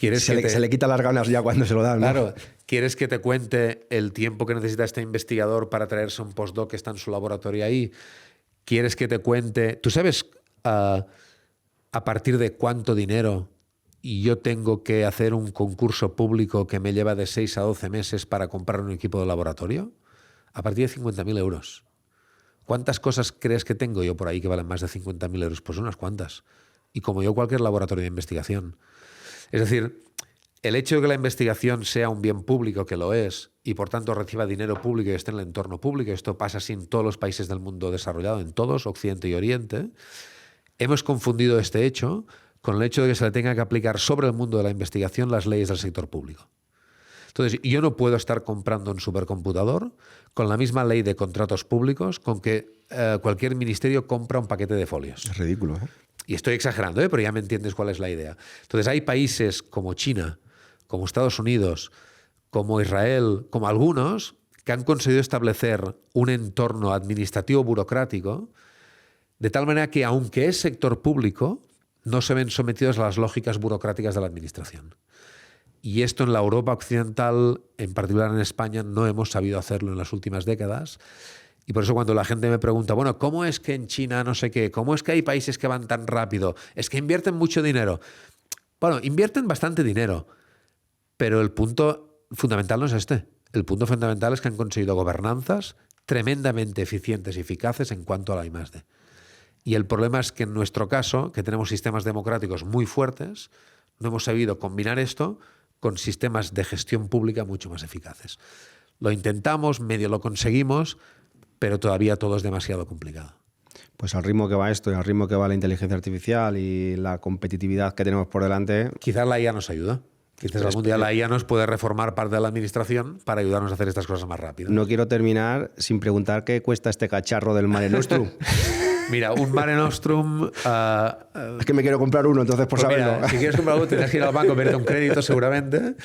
Se le quita las ganas ya cuando se lo dan, ¿no? Claro. ¿Quieres que te cuente el tiempo que necesita este investigador para traerse un postdoc que está en su laboratorio ahí? ¿Quieres que te cuente? ¿Tú sabes a partir de cuánto dinero yo tengo que hacer un concurso público que me lleva de 6 a 12 meses para comprar un equipo de laboratorio? A partir de 50.000 euros. ¿Cuántas cosas crees que tengo yo por ahí que valen más de 50.000 euros? Pues unas cuantas. Y como yo, cualquier laboratorio de investigación. Es decir, el hecho de que la investigación sea un bien público, que lo es, y por tanto reciba dinero público y esté en el entorno público, esto pasa así en todos los países del mundo desarrollado, en todos, Occidente y Oriente, hemos confundido este hecho con el hecho de que se le tenga que aplicar sobre el mundo de la investigación las leyes del sector público. Entonces, yo no puedo estar comprando un supercomputador con la misma ley de contratos públicos con que cualquier ministerio compra un paquete de folios. Es ridículo, ¿eh? Y estoy exagerando, pero ya me entiendes cuál es la idea. Entonces hay países como China, como Estados Unidos, como Israel, como algunos, que han conseguido establecer un entorno administrativo burocrático de tal manera que, aunque es sector público, no se ven sometidos a las lógicas burocráticas de la administración. Y esto en la Europa occidental, en particular en España, no hemos sabido hacerlo en las últimas décadas. Y por eso cuando la gente me pregunta, bueno, ¿cómo es que en China no sé qué? ¿Cómo es que hay países que van tan rápido? Es que invierten mucho dinero. Bueno, invierten bastante dinero, pero el punto fundamental no es este. El punto fundamental es que han conseguido gobernanzas tremendamente eficientes y eficaces en cuanto a la I+D. Y el problema es que en nuestro caso, que tenemos sistemas democráticos muy fuertes, no hemos sabido combinar esto con sistemas de gestión pública mucho más eficaces. Lo intentamos, medio lo conseguimos, pero todavía todo es demasiado complicado. Pues al ritmo que va esto y al ritmo que va la inteligencia artificial y la competitividad que tenemos por delante... Quizás la IA nos ayuda. Quizás algún día la IA nos puede reformar parte de la administración para ayudarnos a hacer estas cosas más rápido. No quiero terminar sin preguntar qué cuesta este cacharro del Mare Nostrum. Mira, un Mare Nostrum... es que me quiero comprar uno, entonces por pues saberlo. Mira, si quieres comprar uno, tendrás que ir al banco, pedirte un crédito seguramente.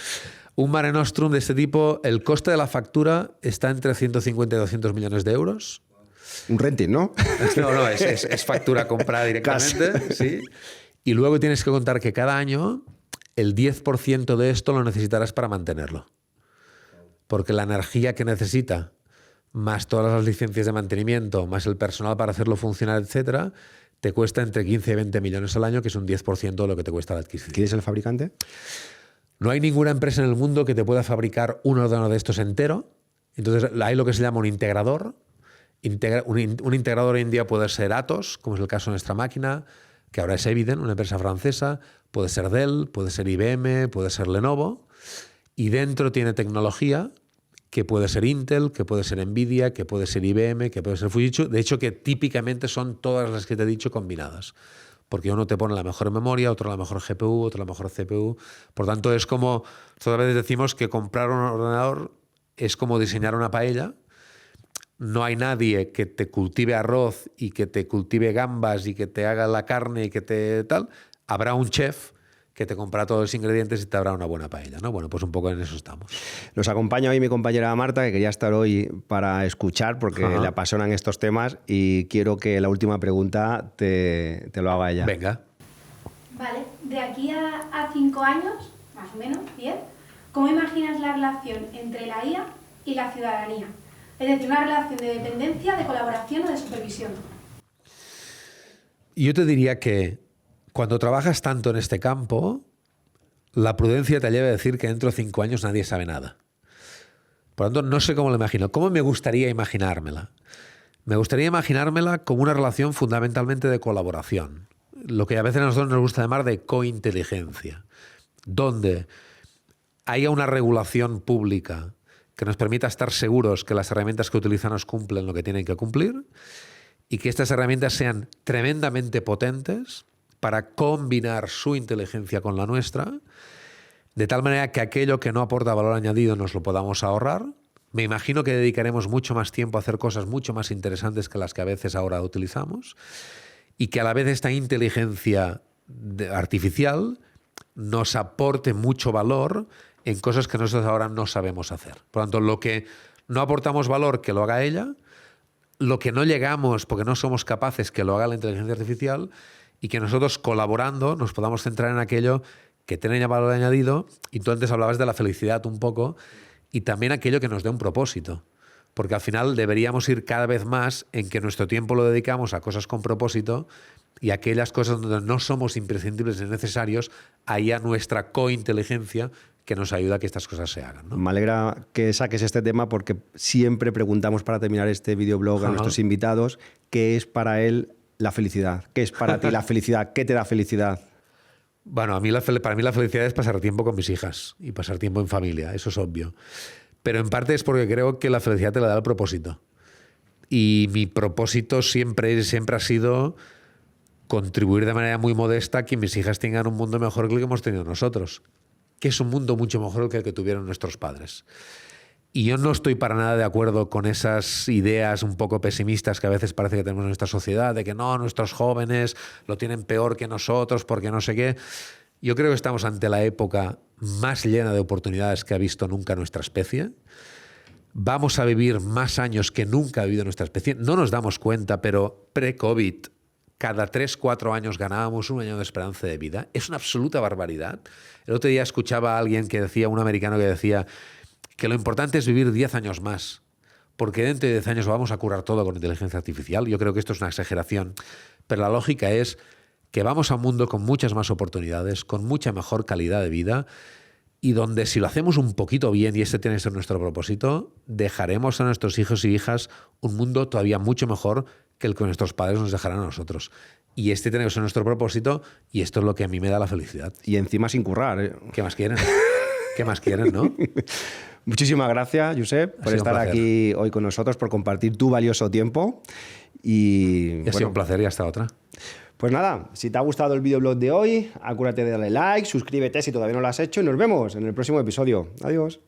Un Mare Nostrum de este tipo, el coste de la factura está entre 150 y 200 millones de euros. Un renting, ¿no? No, es factura comprada directamente. Sí. Y luego tienes que contar que cada año el 10% de esto lo necesitarás para mantenerlo. Porque la energía que necesita, más todas las licencias de mantenimiento, más el personal para hacerlo funcionar, etcétera, te cuesta entre 15 y 20 millones al año, que es un 10% de lo que te cuesta la adquisición. ¿Quién es el fabricante? No hay ninguna empresa en el mundo que te pueda fabricar un ordenador de estos entero. Entonces hay lo que se llama un integrador. Un integrador hoy en día puede ser Atos, como es el caso de nuestra máquina, que ahora es Eviden, una empresa francesa. Puede ser Dell, puede ser IBM, puede ser Lenovo. Y dentro tiene tecnología que puede ser Intel, que puede ser Nvidia, que puede ser IBM, que puede ser Fujitsu. De hecho, que típicamente son todas las que te he dicho combinadas. Porque uno te pone la mejor memoria, otro la mejor GPU, otro la mejor CPU. Por tanto, es como... Todas veces decimos que comprar un ordenador es como diseñar una paella. No hay nadie que te cultive arroz y que te cultive gambas y que te haga la carne y que te tal. Habrá un chef que te comprará todos los ingredientes y te habrá una buena paella, ¿no? Bueno, pues un poco en eso estamos. Nos acompaña hoy mi compañera Marta, que quería estar hoy para escuchar porque le apasionan estos temas y quiero que la última pregunta te lo haga ella. Venga. Vale, de aquí a 5 años, más o menos, 10, ¿cómo imaginas la relación entre la IA y la ciudadanía? Es decir, una relación de dependencia, de colaboración o de supervisión. Yo te diría que cuando trabajas tanto en este campo, la prudencia te lleva a decir que dentro de 5 años nadie sabe nada. Por lo tanto, no sé cómo lo imagino. ¿Cómo me gustaría imaginármela? Me gustaría imaginármela como una relación fundamentalmente de colaboración. Lo que a veces a nosotros nos gusta llamar de cointeligencia. Donde haya una regulación pública que nos permita estar seguros que las herramientas que utilizamos cumplen lo que tienen que cumplir y que estas herramientas sean tremendamente potentes para combinar su inteligencia con la nuestra, de tal manera que aquello que no aporta valor añadido nos lo podamos ahorrar. Me imagino que dedicaremos mucho más tiempo a hacer cosas mucho más interesantes que las que a veces ahora utilizamos y que a la vez esta inteligencia artificial nos aporte mucho valor en cosas que nosotros ahora no sabemos hacer. Por lo tanto, lo que no aportamos valor, que lo haga ella, lo que no llegamos porque no somos capaces, que lo haga la inteligencia artificial, y que nosotros colaborando nos podamos centrar en aquello que tiene valor añadido. Y tú antes hablabas de la felicidad un poco, y también aquello que nos dé un propósito. Porque al final deberíamos ir cada vez más en que nuestro tiempo lo dedicamos a cosas con propósito y aquellas cosas donde no somos imprescindibles ni necesarios, haya nuestra cointeligencia que nos ayuda a que estas cosas se hagan, ¿no? Me alegra que saques este tema porque siempre preguntamos para terminar este videoblog a nuestros invitados qué es para él la felicidad. ¿Qué es para ti la felicidad? ¿Qué te da felicidad? Bueno, para mí la felicidad es pasar tiempo con mis hijas y pasar tiempo en familia, eso es obvio. Pero en parte es porque creo que la felicidad te la da el propósito. Y mi propósito siempre ha sido contribuir de manera muy modesta a que mis hijas tengan un mundo mejor que el que hemos tenido nosotros, que es un mundo mucho mejor que el que tuvieron nuestros padres. Y yo no estoy para nada de acuerdo con esas ideas un poco pesimistas que a veces parece que tenemos en nuestra sociedad, de que no, nuestros jóvenes lo tienen peor que nosotros porque no sé qué. Yo creo que estamos ante la época más llena de oportunidades que ha visto nunca nuestra especie. Vamos a vivir más años que nunca ha vivido nuestra especie. No nos damos cuenta, pero pre-COVID, cada 3-4 años ganábamos un año de esperanza de vida. Es una absoluta barbaridad. El otro día escuchaba a alguien que decía, un americano que decía, que lo importante es vivir 10 años más, porque dentro de 10 años vamos a curar todo con inteligencia artificial. Yo creo que esto es una exageración, pero la lógica es que vamos a un mundo con muchas más oportunidades, con mucha mejor calidad de vida, y donde si lo hacemos un poquito bien, y este tiene que ser nuestro propósito, dejaremos a nuestros hijos y hijas un mundo todavía mucho mejor que el que nuestros padres nos dejarán a nosotros. Y este tiene que ser nuestro propósito, y esto es lo que a mí me da la felicidad. Y encima sin currar, ¿eh? ¿Qué más quieren? ¿Qué más quieren, no? Muchísimas gracias, Josep, por estar aquí hoy con nosotros, por compartir tu valioso tiempo. Y ha sido un placer y hasta otra. Pues nada, si te ha gustado el videoblog de hoy, acuérdate de darle like, suscríbete si todavía no lo has hecho y nos vemos en el próximo episodio. Adiós.